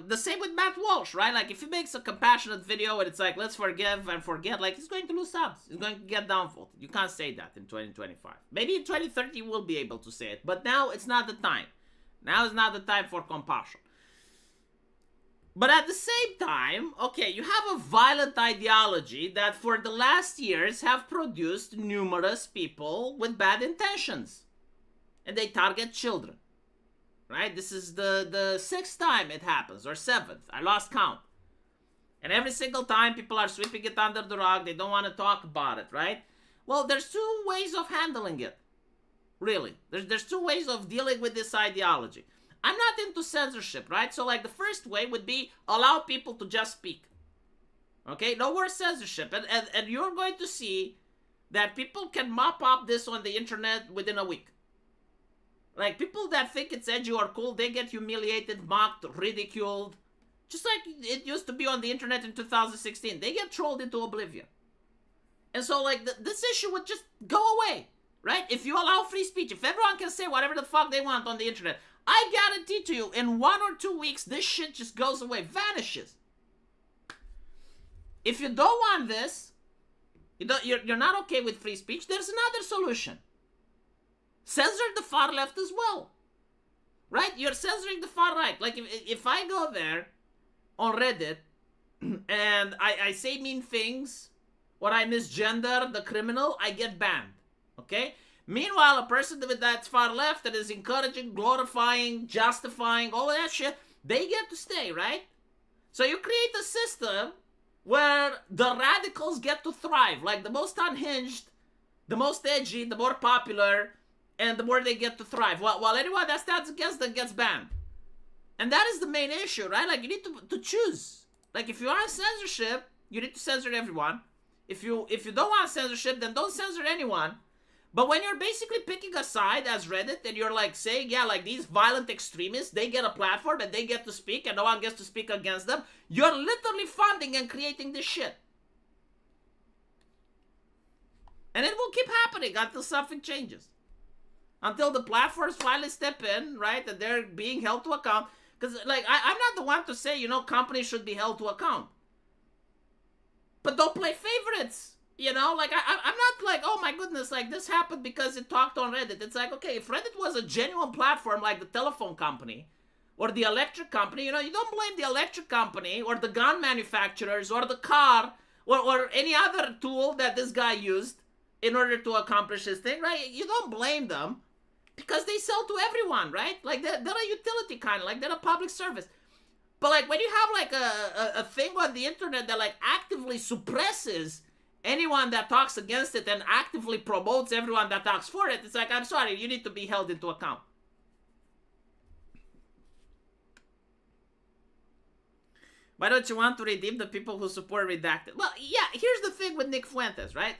the same with Matt Walsh, right? Like, if he makes a compassionate video and it's like, let's forgive and forget, like, he's going to lose subs. He's going to get downvoted. You can't say that in 2025. Maybe in 2030 you will be able to say it. But now it's not the time. Now is not the time for compassion. But at the same time, okay, you have a violent ideology that for the last years have produced numerous people with bad intentions. And they target children. Right? This is the 6th time it happens, or 7th. I lost count. And every single time people are sweeping it under the rug. They don't want to talk about it, right? Well, there's 2 ways of handling it. Really. There's 2 ways of dealing with this ideology. I'm not into censorship, right? So, like, the first way would be allow people to just speak. Okay? No more censorship. And you're going to see that people can mop up this on the internet within a week. Like, people that think it's edgy or cool, they get humiliated, mocked, ridiculed. Just like it used to be on the internet in 2016. They get trolled into oblivion. And so, like, this issue would just go away, right? If you allow free speech, if everyone can say whatever the fuck they want on the internet, I guarantee to you, in 1 or 2 weeks, this shit just goes away, vanishes. If you don't want this, you're not okay with free speech, there's another solution. Censor the far left as well. Right? You're censoring the far right. Like, if I go there on Reddit and I say mean things or I misgender the criminal, I get banned. Okay? Meanwhile, a person that's far left that is encouraging, glorifying, justifying, all of that shit, they get to stay, right? So you create a system where the radicals get to thrive. Like, the most unhinged, the most edgy, the more popular, and the more they get to thrive. While anyone that stands against them gets banned. And that is the main issue, right? Like, you need to choose. Like, if you want censorship, you need to censor everyone. If you don't want censorship, then don't censor anyone. But when you're basically picking a side as Reddit and you're like saying, yeah, like these violent extremists, they get a platform and they get to speak and no one gets to speak against them, you're literally funding and creating this shit. And it will keep happening until something changes. Until the platforms finally step in, right, and they're being held to account. Because, like, I'm not the one to say, you know, companies should be held to account. But don't play favorites. You know, like, I'm not like, oh my goodness, like, this happened because it talked on Reddit. It's like, okay, if Reddit was a genuine platform like the telephone company or the electric company, you know, you don't blame the electric company or the gun manufacturers or the car or any other tool that this guy used in order to accomplish his thing, right? You don't blame them because they sell to everyone, right? Like, they're a utility kind of, like, they're a public service. But like when you have like a thing on the internet that like actively suppresses anyone that talks against it and actively promotes everyone that talks for it, it's like, I'm sorry, you need to be held into account. Why don't you want to redeem the people who support redacted? Well, yeah, here's the thing with Nick Fuentes, right?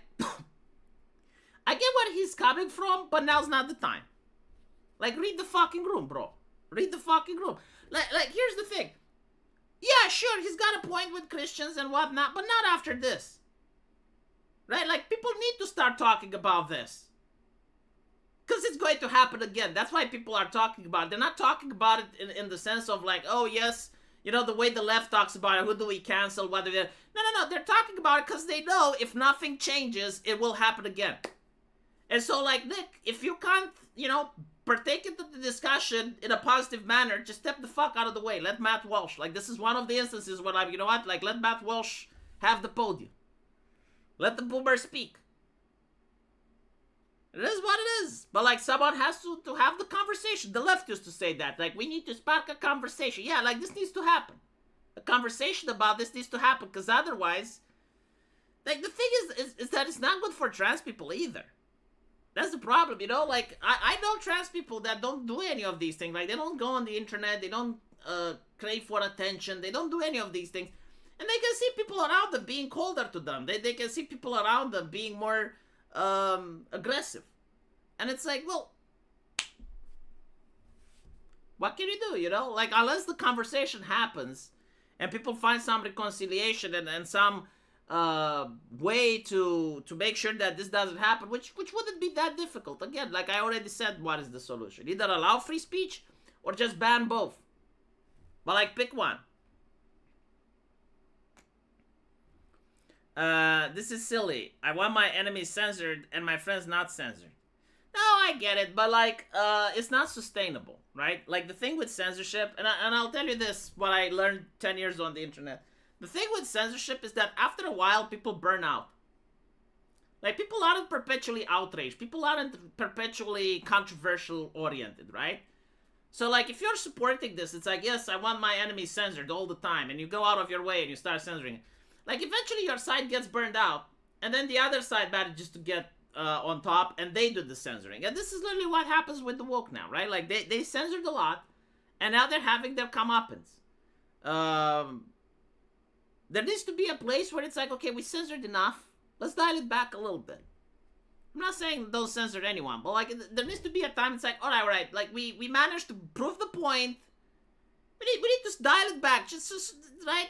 I get where he's coming from, but now's not the time. Like, read the fucking room, bro. Read the fucking room. Like here's the thing. Yeah, sure, he's got a point with Christians and whatnot, but not after this. Right? Like, people need to start talking about this. Because it's going to happen again. That's why people are talking about it. They're not talking about it in the sense of like, oh, yes, you know, the way the left talks about it, who do we cancel, what do we... No. They're talking about it because they know if nothing changes, it will happen again. And so, like, Nick, if you can't, you know, partake into the discussion in a positive manner, just step the fuck out of the way. Let Matt Walsh, like, this is one of the instances where, like, you know what, like, let Matt Walsh have the podium. Let the boomer speak. It is what it is. But, like, someone has to have the conversation. The left used to say that. Like, we need to spark a conversation. Yeah, like, this needs to happen. A conversation about this needs to happen. Because otherwise, like, the thing is that it's not good for trans people either. That's the problem, you know? Like, I know trans people that don't do any of these things. Like, they don't go on the internet. They don't crave for attention. They don't do any of these things. And they can see people around them being colder to them. They can see people around them being more aggressive. And it's like, well, what can you do, you know? Like, unless the conversation happens and people find some reconciliation and some way to make sure that this doesn't happen, which wouldn't be that difficult. Again, like I already said, what is the solution? Either allow free speech or just ban both. But, like, pick one. This is silly. I want my enemies censored and my friends not censored. No, I get it, but, like, it's not sustainable, right? Like, the thing with censorship, and I'll tell you this, what I learned 10 years on the internet. The thing with censorship is that after a while, people burn out. Like, people aren't perpetually outraged. People aren't perpetually controversial oriented, right? So, like, if you're supporting this, it's like, yes, I want my enemies censored all the time, and you go out of your way and you start censoring it. Like, eventually your side gets burned out, and then the other side manages to get on top, and they do the censoring. And this is literally what happens with the woke now, right? Like, they censored a lot, and now they're having their comeuppance. There needs to be a place where it's like, okay, we censored enough. Let's dial it back a little bit. I'm not saying don't censor anyone, but, like, there needs to be a time it's like, all right, like, we managed to prove the point. We need to dial it back, just right?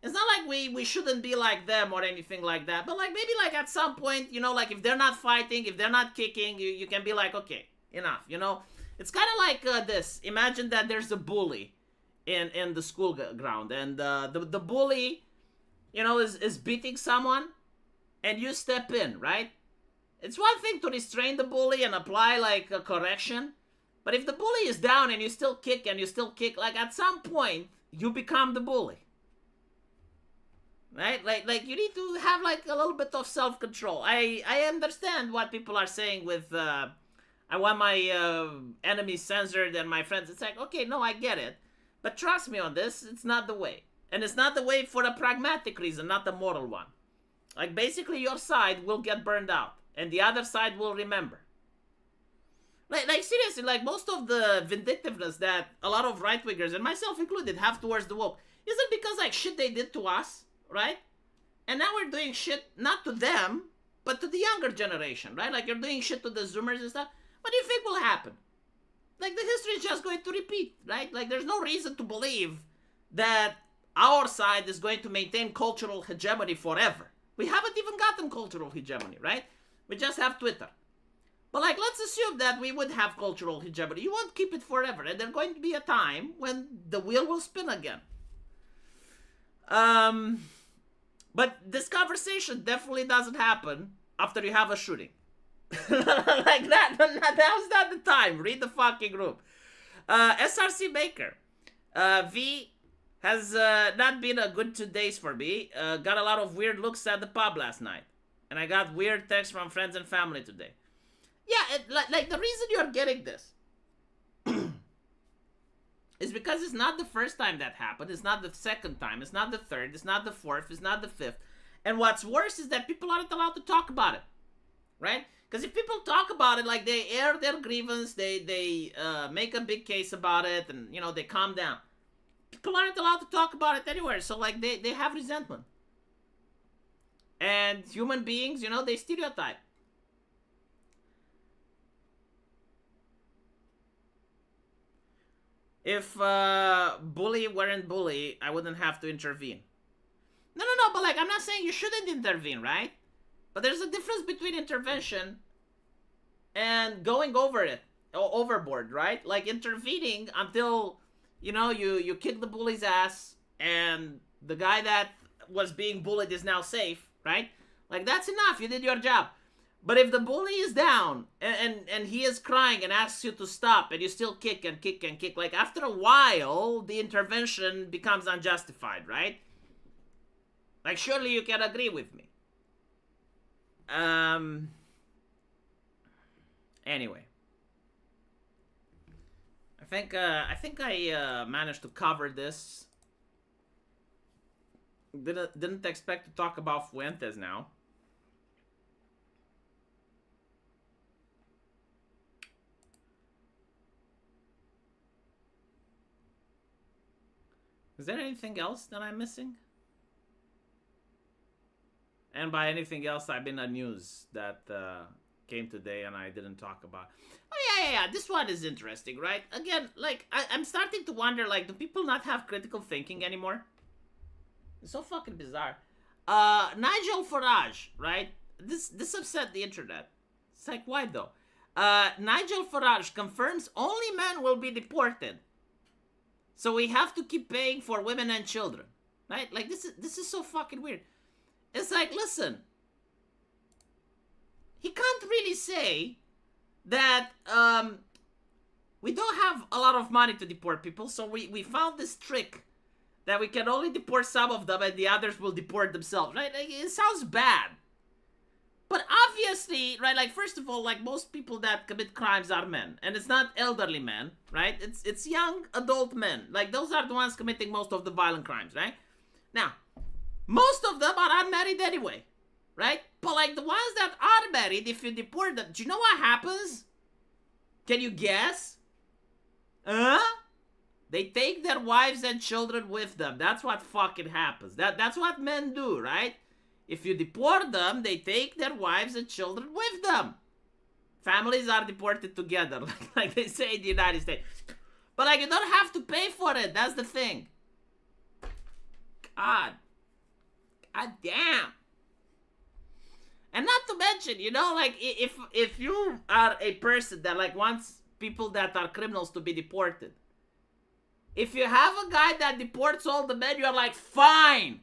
It's not like we shouldn't be like them or anything like that, but, like, maybe, like, at some point, you know, like, if they're not fighting, if they're not kicking, you can be like, okay, enough, you know? It's kind of like this. Imagine that there's a bully in the school ground, and the bully, you know, is beating someone, and you step in, right? It's one thing to restrain the bully and apply, like, a correction, but if the bully is down and you still kick, like, at some point, you become the bully. Right? Like you need to have, like, a little bit of self-control. I understand what people are saying with, I want my enemies censored and my friends. It's like, okay, no, I get it. But trust me on this, it's not the way. And it's not the way for a pragmatic reason, not a moral one. Like, basically, your side will get burned out, and the other side will remember. Like seriously, like, most of the vindictiveness that a lot of right-wingers, and myself included, have towards the woke, isn't because, like, shit they did to us, right? And now we're doing shit not to them, but to the younger generation, right? Like, you're doing shit to the Zoomers and stuff. What do you think will happen? Like, the history is just going to repeat, right? Like, there's no reason to believe that our side is going to maintain cultural hegemony forever. We haven't even gotten cultural hegemony, right? We just have Twitter. But, like, let's assume that we would have cultural hegemony. You won't keep it forever, and there's going to be a time when the wheel will spin again. But this conversation definitely doesn't happen after you have a shooting. Like, now's not the time. Read the fucking room. SRC Maker. V has not been a good 2 days for me. Got a lot of weird looks at the pub last night. And I got weird texts from friends and family today. Yeah, like the reason you're getting this is because it's not the first time that happened. It's not the second time. It's not the third. It's not the fourth. It's not the fifth. And what's worse is that people aren't allowed to talk about it, right? Because if people talk about it, like they air their grievance, they make a big case about it, and you know they calm down. People aren't allowed to talk about it anywhere, so like they have resentment. And human beings, you know, they stereotype. If bully weren't bully, I wouldn't have to intervene. No, but like, I'm not saying you shouldn't intervene, right? But there's a difference between intervention and going overboard, right? Like intervening until, you know, you kick the bully's ass and the guy that was being bullied is now safe, right? Like, that's enough. You did your job. But if the bully is down and he is crying and asks you to stop and you still kick and kick and kick, like after a while, the intervention becomes unjustified, right? Like, surely you can agree with me. Anyway. I think I managed to cover this. Didn't expect to talk about Fuentes now. Is there anything else that I'm missing? And by anything else, I mean a news that came today and I didn't talk about. Oh, yeah. This one is interesting, right? Again, like, I'm starting to wonder, like, do people not have critical thinking anymore? It's so fucking bizarre. Nigel Farage, right? This upset the internet. It's like, why though? Nigel Farage confirms only men will be deported. So we have to keep paying for women and children, right? Like, this is so fucking weird. It's like, listen, he can't really say that we don't have a lot of money to deport people, so we found this trick that we can only deport some of them and the others will deport themselves, right? Like, it sounds bad. But obviously, right, like, first of all, like, most people that commit crimes are men. And it's not elderly men, right? It's young adult men. Like, those are the ones committing most of the violent crimes, right? Now, most of them are unmarried anyway, right? But, like, the ones that are married, if you deport them, do you know what happens? Can you guess? They take their wives and children with them. That's what fucking happens. That's what men do, right? If you deport them, they take their wives and children with them. Families are deported together, like they say in the United States. But, like, you don't have to pay for it. That's the thing. God damn. And not to mention, you know, like, if you are a person that, like, wants people that are criminals to be deported, if you have a guy that deports all the men, you're like, fine,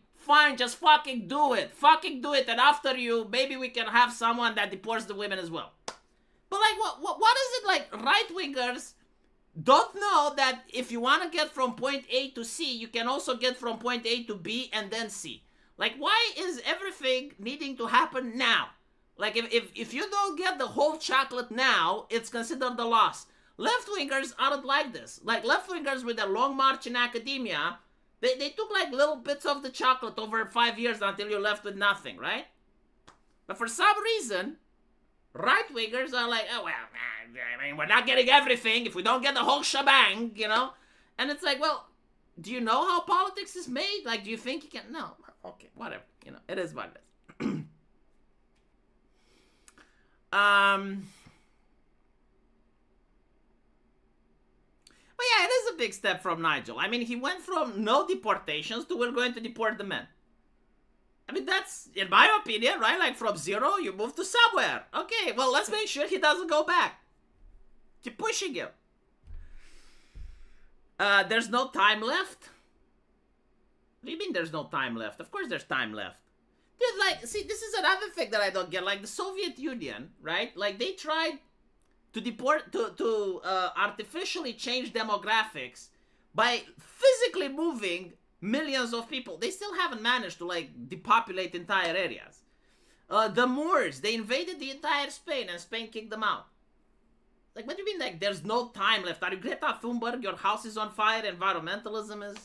just fucking do it. Fucking do it, and after you, maybe we can have someone that deports the women as well. But, like, what is it, like, right-wingers don't know that if you want to get from point A to C, you can also get from point A to B and then C. Like, why is everything needing to happen now? Like, if you don't get the whole chocolate now, it's considered a loss. Left-wingers aren't like this. Like, left-wingers with their long march in academia, they took, like, little bits of the chocolate over 5 years until you're left with nothing, right? But for some reason, right-wingers are like, oh, well, I mean, we're not getting everything if we don't get the whole shebang, you know? And it's like, well, do you know how politics is made? Like, do you think you can? No. Okay, whatever. You know, it is what it is. But yeah, it is a big step from Nigel. I mean, he went from no deportations to we're going to deport the men. I mean, that's, in my opinion, right? Like, from zero, you move to somewhere. Okay, well, let's make sure he doesn't go back. Keep pushing him. There's no time left. What do you mean there's no time left? Of course there's time left. Dude, like, see, this is another thing that I don't get. Like, the Soviet Union, right? Like, they tried to deport, to artificially change demographics by physically moving millions of people. They still haven't managed to, like, depopulate entire areas. The Moors, they invaded the entire Spain and Spain kicked them out. Like, what do you mean, like, there's no time left? Are you Greta Thunberg? Your house is on fire? Environmentalism is...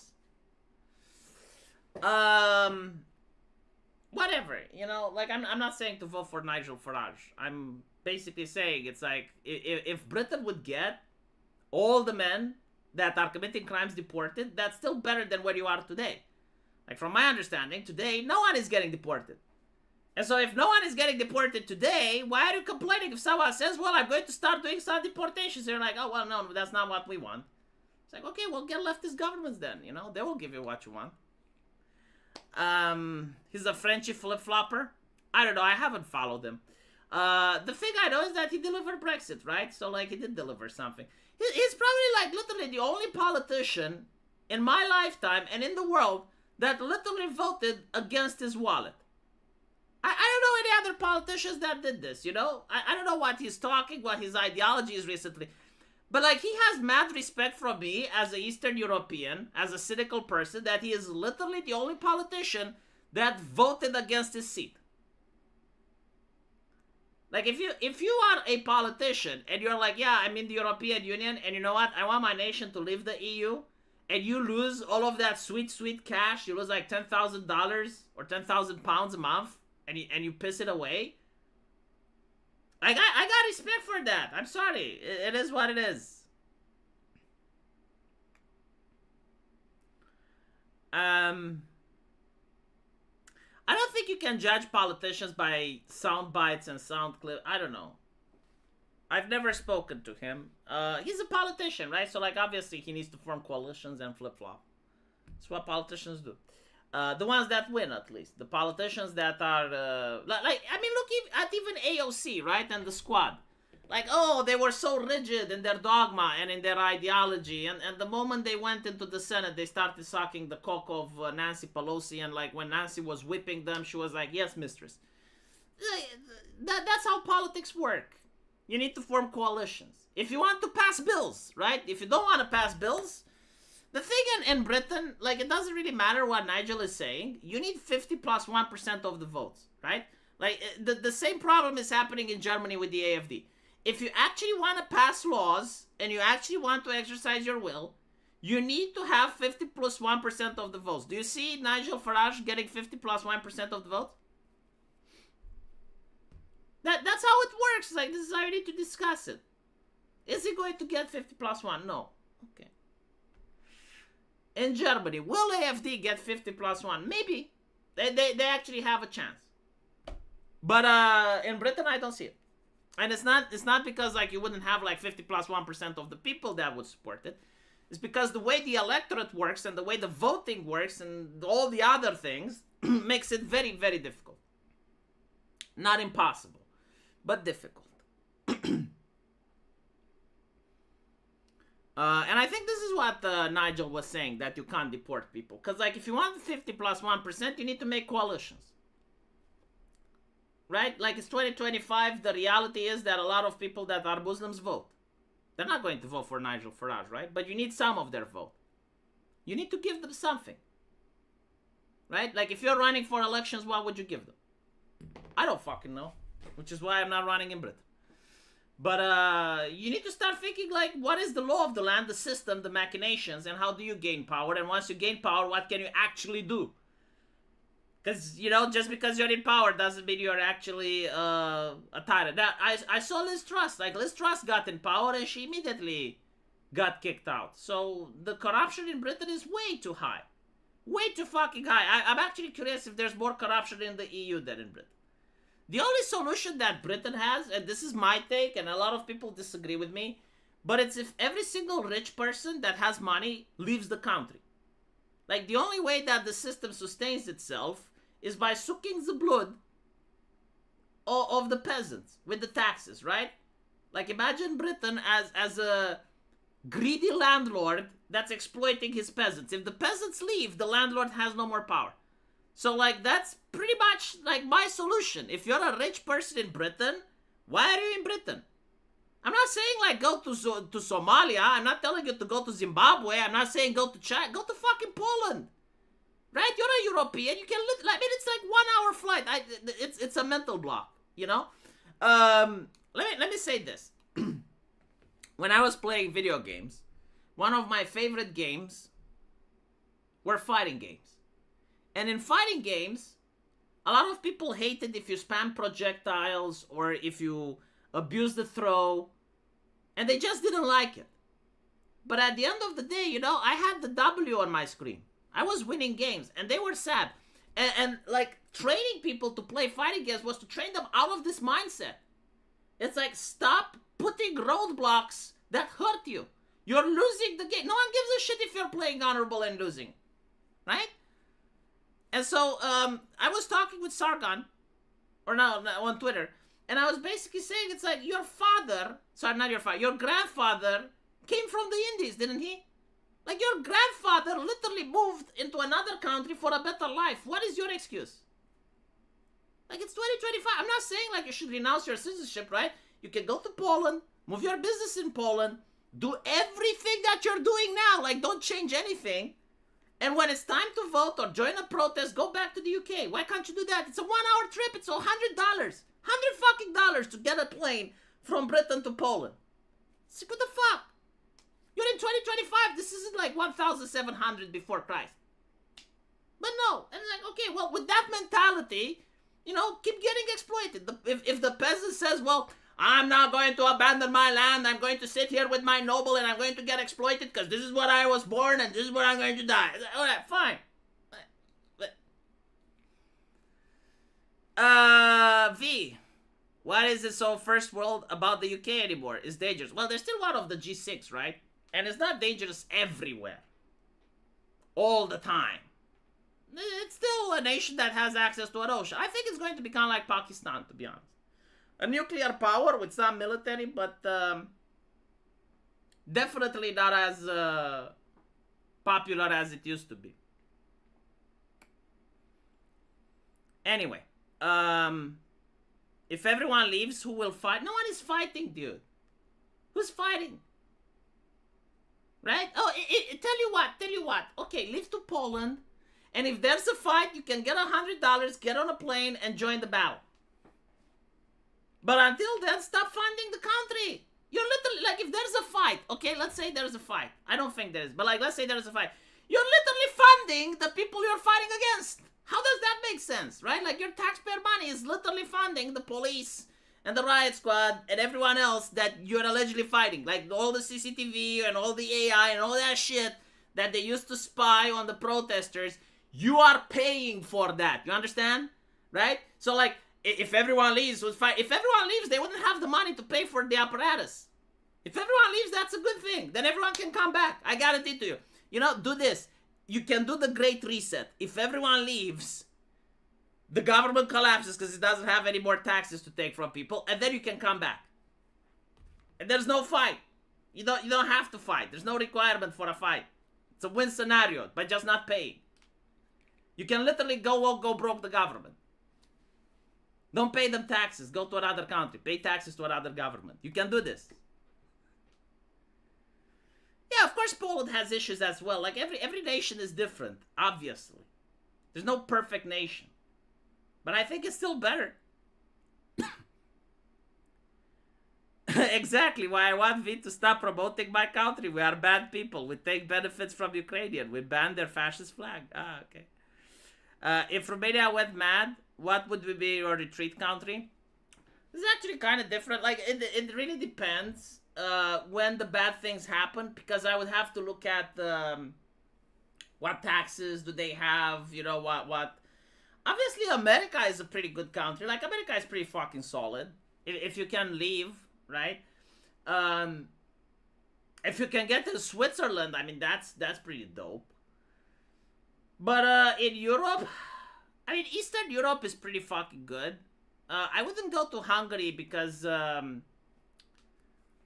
Whatever, you know? Like, I'm not saying to vote for Nigel Farage. I'm basically saying it's like, if Britain would get all the men that are committing crimes deported, that's still better than where you are today. Like, from my understanding, today, no one is getting deported. And so if no one is getting deported today, why are you complaining if someone says, well, I'm going to start doing some deportations? You're like, oh, well, no, that's not what we want. It's like, okay, well, get leftist governments then, you know? They will give you what you want. He's a Frenchy flip-flopper. I don't know, I haven't followed him. The thing I know is that he delivered Brexit, right? So, like, he did deliver something. He's probably, like, literally the only politician in my lifetime and in the world that literally voted against his wallet. I don't know any other politicians that did this, you know? I don't know what he's talking, what his ideology is recently. But, like, he has mad respect from me as an Eastern European, as a cynical person, that he is literally the only politician that voted against his seat. Like, if you are a politician and you're like, yeah, I'm in the European Union, and you know what? I want my nation to leave the EU, and you lose all of that sweet, sweet cash, you lose like $10,000 or 10,000 pounds a month, and you piss it away. I got respect for that. I'm sorry. It is what it is. I don't think you can judge politicians by sound bites and sound clips. I don't know. I've never spoken to him. He's a politician, right? So, like, obviously he needs to form coalitions and flip-flop. That's what politicians do. The ones that win, at least. The politicians that are, like, I mean, look at even AOC, right? And the squad. Like, oh, they were so rigid in their dogma and in their ideology. And the moment they went into the Senate, they started sucking the cock of Nancy Pelosi. And, like, when Nancy was whipping them, she was like, yes, mistress. That's how politics work. You need to form coalitions. If you want to pass bills, right? If you don't want to pass bills... The thing in Britain, like, it doesn't really matter what Nigel is saying. You need 50 plus 1% of the votes, right? Like, the same problem is happening in Germany with the AFD. If you actually want to pass laws and you actually want to exercise your will, you need to have 50 plus 1% of the votes. Do you see Nigel Farage getting 50 plus 1% of the votes? That's how it works. Like, this is how you need to discuss it. Is he going to get 50 plus 1? No. Okay. In Germany, will AFD get 50 plus 1? Maybe. They actually have a chance. But in Britain, I don't see it. And it's not because, like, you wouldn't have, like, 50 plus 1% of the people that would support it. It's because the way the electorate works and the way the voting works and all the other things makes it very, very difficult. Not impossible, but difficult. And I think this is what Nigel was saying, that you can't deport people. Because, like, if you want 50 plus 1%, you need to make coalitions. Right? Like, it's 2025. The reality is that a lot of people that are Muslims vote. They're not going to vote for Nigel Farage, right? But you need some of their vote. You need to give them something. Right? Like, if you're running for elections, what would you give them? I don't fucking know. Which is why I'm not running in Britain. But you need to start thinking, like, what is the law of the land, the system, the machinations, and how do you gain power? And once you gain power, what can you actually do? Because, you know, just because you're in power doesn't mean you're actually a tyrant. Now, I saw Liz Truss. Like, Liz Truss got in power and she immediately got kicked out. So the corruption in Britain is way too high. Way too fucking high. I'm actually curious if there's more corruption in the EU than in Britain. The only solution that Britain has, and this is my take, and a lot of people disagree with me, but it's if every single rich person that has money leaves the country. Like, the only way that the system sustains itself is by sucking the blood of the peasants with the taxes, right? Like, imagine Britain as a greedy landlord that's exploiting his peasants. If the peasants leave, the landlord has no more power. So, like, that's pretty much, like, my solution. If you're a rich person in Britain, why are you in Britain? I'm not saying, like, go to Somalia. I'm not telling you to go to Zimbabwe. I'm not saying go to China. Go to fucking Poland. Right? You're a European. You can live, I mean, it's like 1 hour flight. It's a mental block, you know? Let me say this. when I was playing video games, one of my favorite games were fighting games. And in fighting games, a lot of people hated if you spam projectiles or if you abuse the throw, and they just didn't like it. But at the end of the day, I had the W on my screen. I was winning games, and they were sad. And like, training people to play fighting games was to train them out of this mindset. It's like, stop putting roadblocks that hurt you. You're losing the game. No one gives a shit if you're playing honorable and losing. Right? And so, I was talking with Sargon, or no, on Twitter, and I was basically saying, it's like, your grandfather came from the Indies, didn't he? Like, your grandfather literally moved into another country for a better life. What is your excuse? Like, it's 2025. I'm not saying, like, you should renounce your citizenship, right? You can go to Poland, move your business in Poland, do everything that you're doing now. Like, don't change anything. And when it's time to vote or join a protest, go back to the UK. Why can't you do that? It's a 1-hour trip. It's $100. $100 to get a plane from Britain to Poland. So what the fuck? You're in 2025. This isn't like 1,700 before Christ. But no. And it's like, okay, well, with that mentality, keep getting exploited. If the peasant says, well, I'm not going to abandon my land, I'm going to sit here with my noble and I'm going to get exploited because this is what I was born and this is where I'm going to die. Like, all right, fine. V. What is it so first world about the UK anymore? It's dangerous. Well, they're still one of the G6, right? And it's not dangerous everywhere. All the time. It's still a nation that has access to an ocean. I think it's going to be kind of like Pakistan, to be honest. A nuclear power with some military, but definitely not as popular as it used to be. Anyway, if everyone leaves, who will fight? No one is fighting, dude. Who's fighting? Right? Oh, tell you what. Okay, leave to Poland, and if there's a fight, you can get $100, get on a plane, and join the battle. But until then, stop funding the country. You're literally, like, if there's a fight, okay, let's say there's a fight. I don't think there is, but, like, let's say there's a fight. You're literally funding the people you're fighting against. How does that make sense, right? Like, your taxpayer money is literally funding the police and the riot squad and everyone else that you're allegedly fighting. Like, all the CCTV and all the AI and all that shit that they used to spy on the protesters. You are paying for that. You understand? Right? So, like, if everyone leaves, if everyone leaves, they wouldn't have the money to pay for the apparatus. If everyone leaves, that's a good thing. Then everyone can come back. I guarantee to you. Do this. You can do the Great Reset. If everyone leaves, the government collapses because it doesn't have any more taxes to take from people, and then you can come back. And there's no fight. You don't have to fight. There's no requirement for a fight. It's a win scenario by just not paying. You can literally go broke the government. Don't pay them taxes. Go to another country. Pay taxes to another government. You can do this. Yeah, of course Poland has issues as well. Like, every nation is different, obviously. There's no perfect nation. But I think it's still better. Exactly why I want V to stop promoting my country. We are bad people. We take benefits from Ukrainian. We ban their fascist flag. Ah, okay. If Romania went mad, what would be your retreat country? It's actually kind of different. Like, it really depends when the bad things happen, because I would have to look at what taxes do they have, what. Obviously, America is a pretty good country. Like, America is pretty fucking solid. If you can leave, right? If you can get to Switzerland, I mean, that's pretty dope. But in Europe, I mean, Eastern Europe is pretty fucking good. I wouldn't go to Hungary because,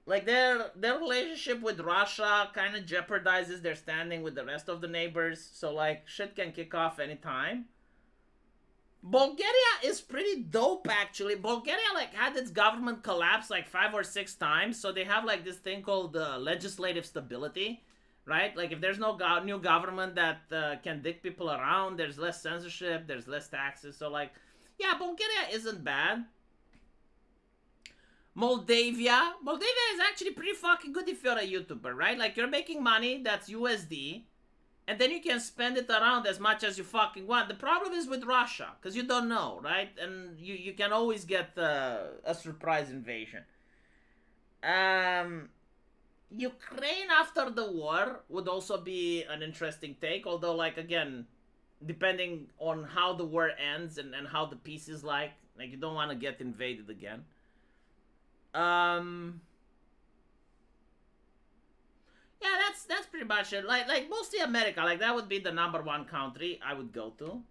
like, their relationship with Russia kind of jeopardizes their standing with the rest of the neighbors. So, like, shit can kick off anytime. Bulgaria is pretty dope, actually. Bulgaria, like, had its government collapse, like, 5 or 6 times. So they have, like, this thing called legislative stability, right? Like, if there's no new government that can dick people around, there's less censorship, there's less taxes. So, like, yeah, Bulgaria isn't bad. Moldavia is actually pretty fucking good if you're a YouTuber, right? Like, you're making money, that's USD, and then you can spend it around as much as you fucking want. The problem is with Russia, because you don't know, right? And you can always get a surprise invasion. Ukraine after the war would also be an interesting take, although, like, again, depending on how the war ends and how the peace is like you don't want to get invaded again. Yeah, that's pretty much it. Like mostly America, like that would be the number one country I would go to.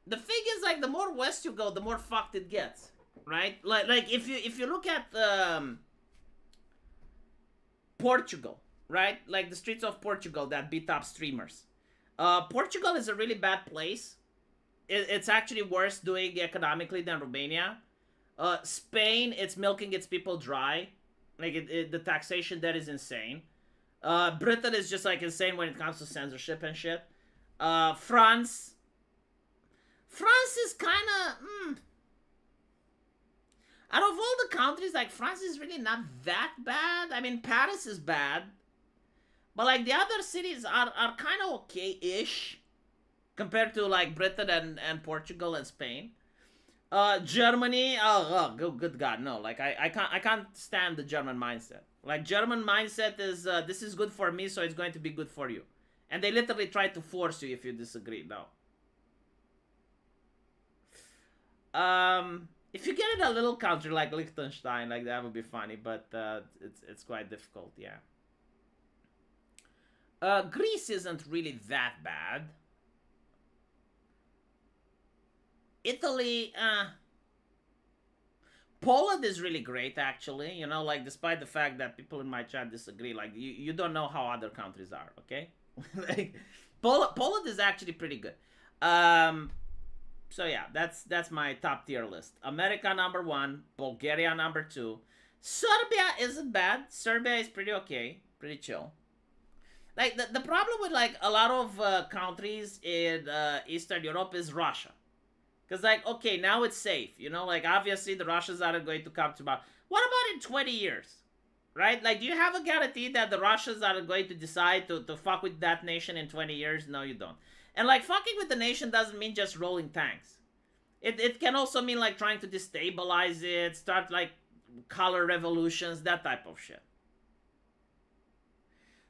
The thing is, like, the more west you go, the more fucked it gets, right? Like if you look at Portugal, right? Like the streets of Portugal that beat up streamers. Portugal is a really bad place. It's actually worse doing economically than Romania. Spain, it's milking its people dry. Like the taxation there is insane. Britain is just like insane when it comes to censorship and shit. France is kind of out of all the countries, like, France is really not that bad. I mean, Paris is bad, but like the other cities are kind of okay-ish compared to like Britain and Portugal and Spain. Germany, good God, no! Like I can't stand the German mindset. Like, German mindset is this is good for me, so it's going to be good for you, and they literally try to force you if you disagree. No. If you get in a little country like Liechtenstein, like, that would be funny, but it's quite difficult. Yeah. Greece isn't really that bad. Italy, Poland is really great, actually. You know, like, despite the fact that people in my chat disagree, like, you don't know how other countries are, okay? Like, Poland is actually pretty good. So yeah, that's my top tier list. America number 1, Bulgaria number 2. Serbia isn't bad. Serbia is pretty okay, pretty chill. Like, the problem with, like, a lot of countries in Eastern Europe is Russia. Because, like, okay, now it's safe, you know? Like, obviously, the Russians aren't going to come to What about in 20 years? Right? Like, do you have a guarantee that the Russians are going to decide to fuck with that nation in 20 years? No, you don't. And, like, fucking with the nation doesn't mean just rolling tanks. It can also mean, like, trying to destabilize it, start, like, color revolutions, that type of shit.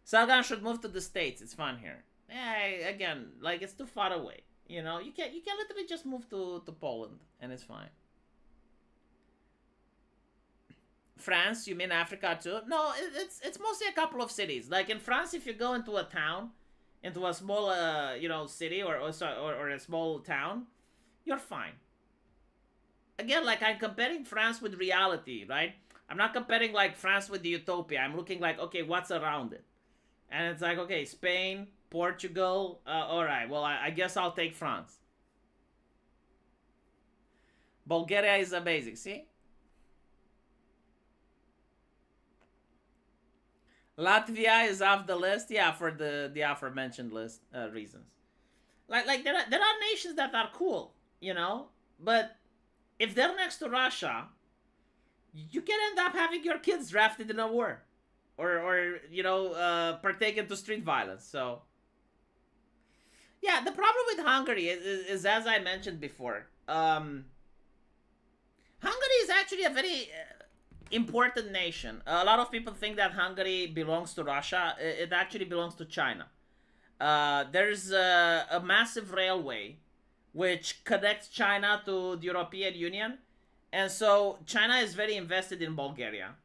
Sagan should move to the States. It's fun here. Yeah, again, like, it's too far away. You know, you can literally just move to Poland, and it's fine. France, you mean Africa too? No, it's mostly a couple of cities. Like, in France, if you go into a town, into a small, city or a small town, you're fine. Again, like, I'm comparing France with reality, right? I'm not comparing, like, France with the utopia. I'm looking like, okay, what's around it? And it's like, okay, Spain, Portugal, alright, well, I guess I'll take France. Bulgaria is amazing, see? Latvia is off the list, yeah, for the aforementioned list reasons. Like there are nations that are cool, you know, but if they're next to Russia, you can end up having your kids drafted in a war, or partake into street violence. So yeah, the problem with Hungary is as I mentioned before. Hungary is actually a very important nation. A lot of people think that Hungary belongs to Russia. It actually belongs to China. There's a massive railway which connects China to the European Union. And so China is very invested in Bulgaria.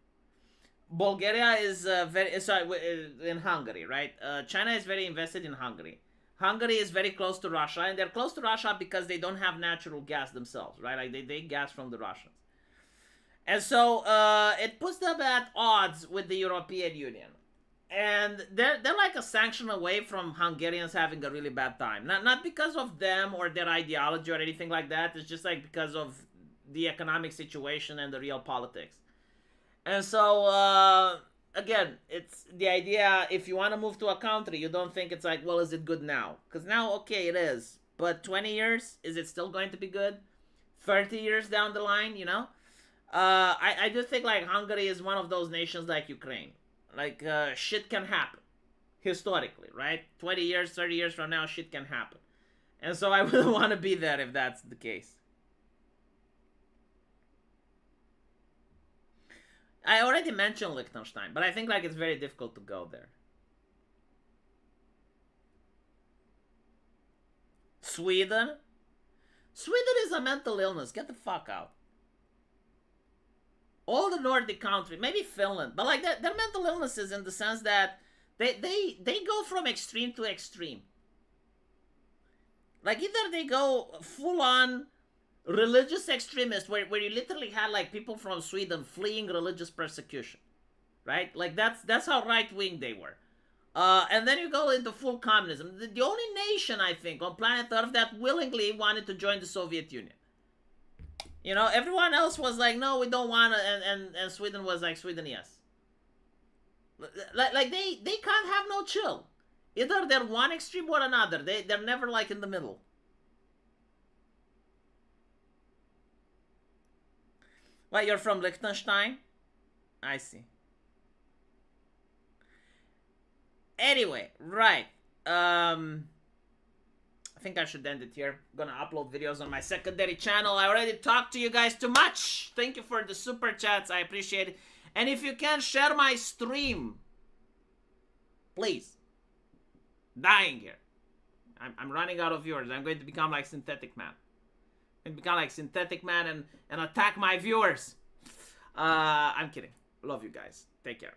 Bulgaria is in Hungary, right? China is very invested in Hungary. Hungary is very close to Russia, and they're close to Russia because they don't have natural gas themselves, right? Like, they take gas from the Russians. And so it puts them at odds with the European Union. And they're like a sanction away from Hungarians having a really bad time. Not because of them or their ideology or anything like that. It's just like because of the economic situation and the real politics. And so, again, it's the idea, if you want to move to a country, you don't think it's like, well, is it good now? Because now, okay, it is. But 20 years, is it still going to be good? 30 years down the line, you know? I do think like Hungary is one of those nations like Ukraine. Like shit can happen historically, right? 20 years, 30 years from now, shit can happen. And so I wouldn't want to be there if that's the case. I already mentioned Liechtenstein, but I think like it's very difficult to go there. Sweden? Sweden is a mental illness. Get the fuck out. All the Nordic countries, maybe Finland, but like they're mental illnesses in the sense that they go from extreme to extreme. Like either they go full on religious extremist where you literally had like people from Sweden fleeing religious persecution, right? Like that's how right wing they were. And then you go into full communism. The only nation I think on planet Earth that willingly wanted to join the Soviet Union. You know, everyone else was like, no, we don't want to, and Sweden was like, Sweden, yes. Like they can't have no chill. Either they're one extreme or another. They're never like in the middle. What, you're from Liechtenstein? I see. Anyway, right. I think I should end it here. I'm gonna upload videos on my secondary channel. I already talked to you guys too much. Thank you for the super chats. I appreciate it. And if you can, share my stream. Please. Dying here. I'm running out of viewers. I'm going to become like Synthetic Man. I'm going to become like Synthetic Man and attack my viewers. I'm kidding. Love you guys. Take care.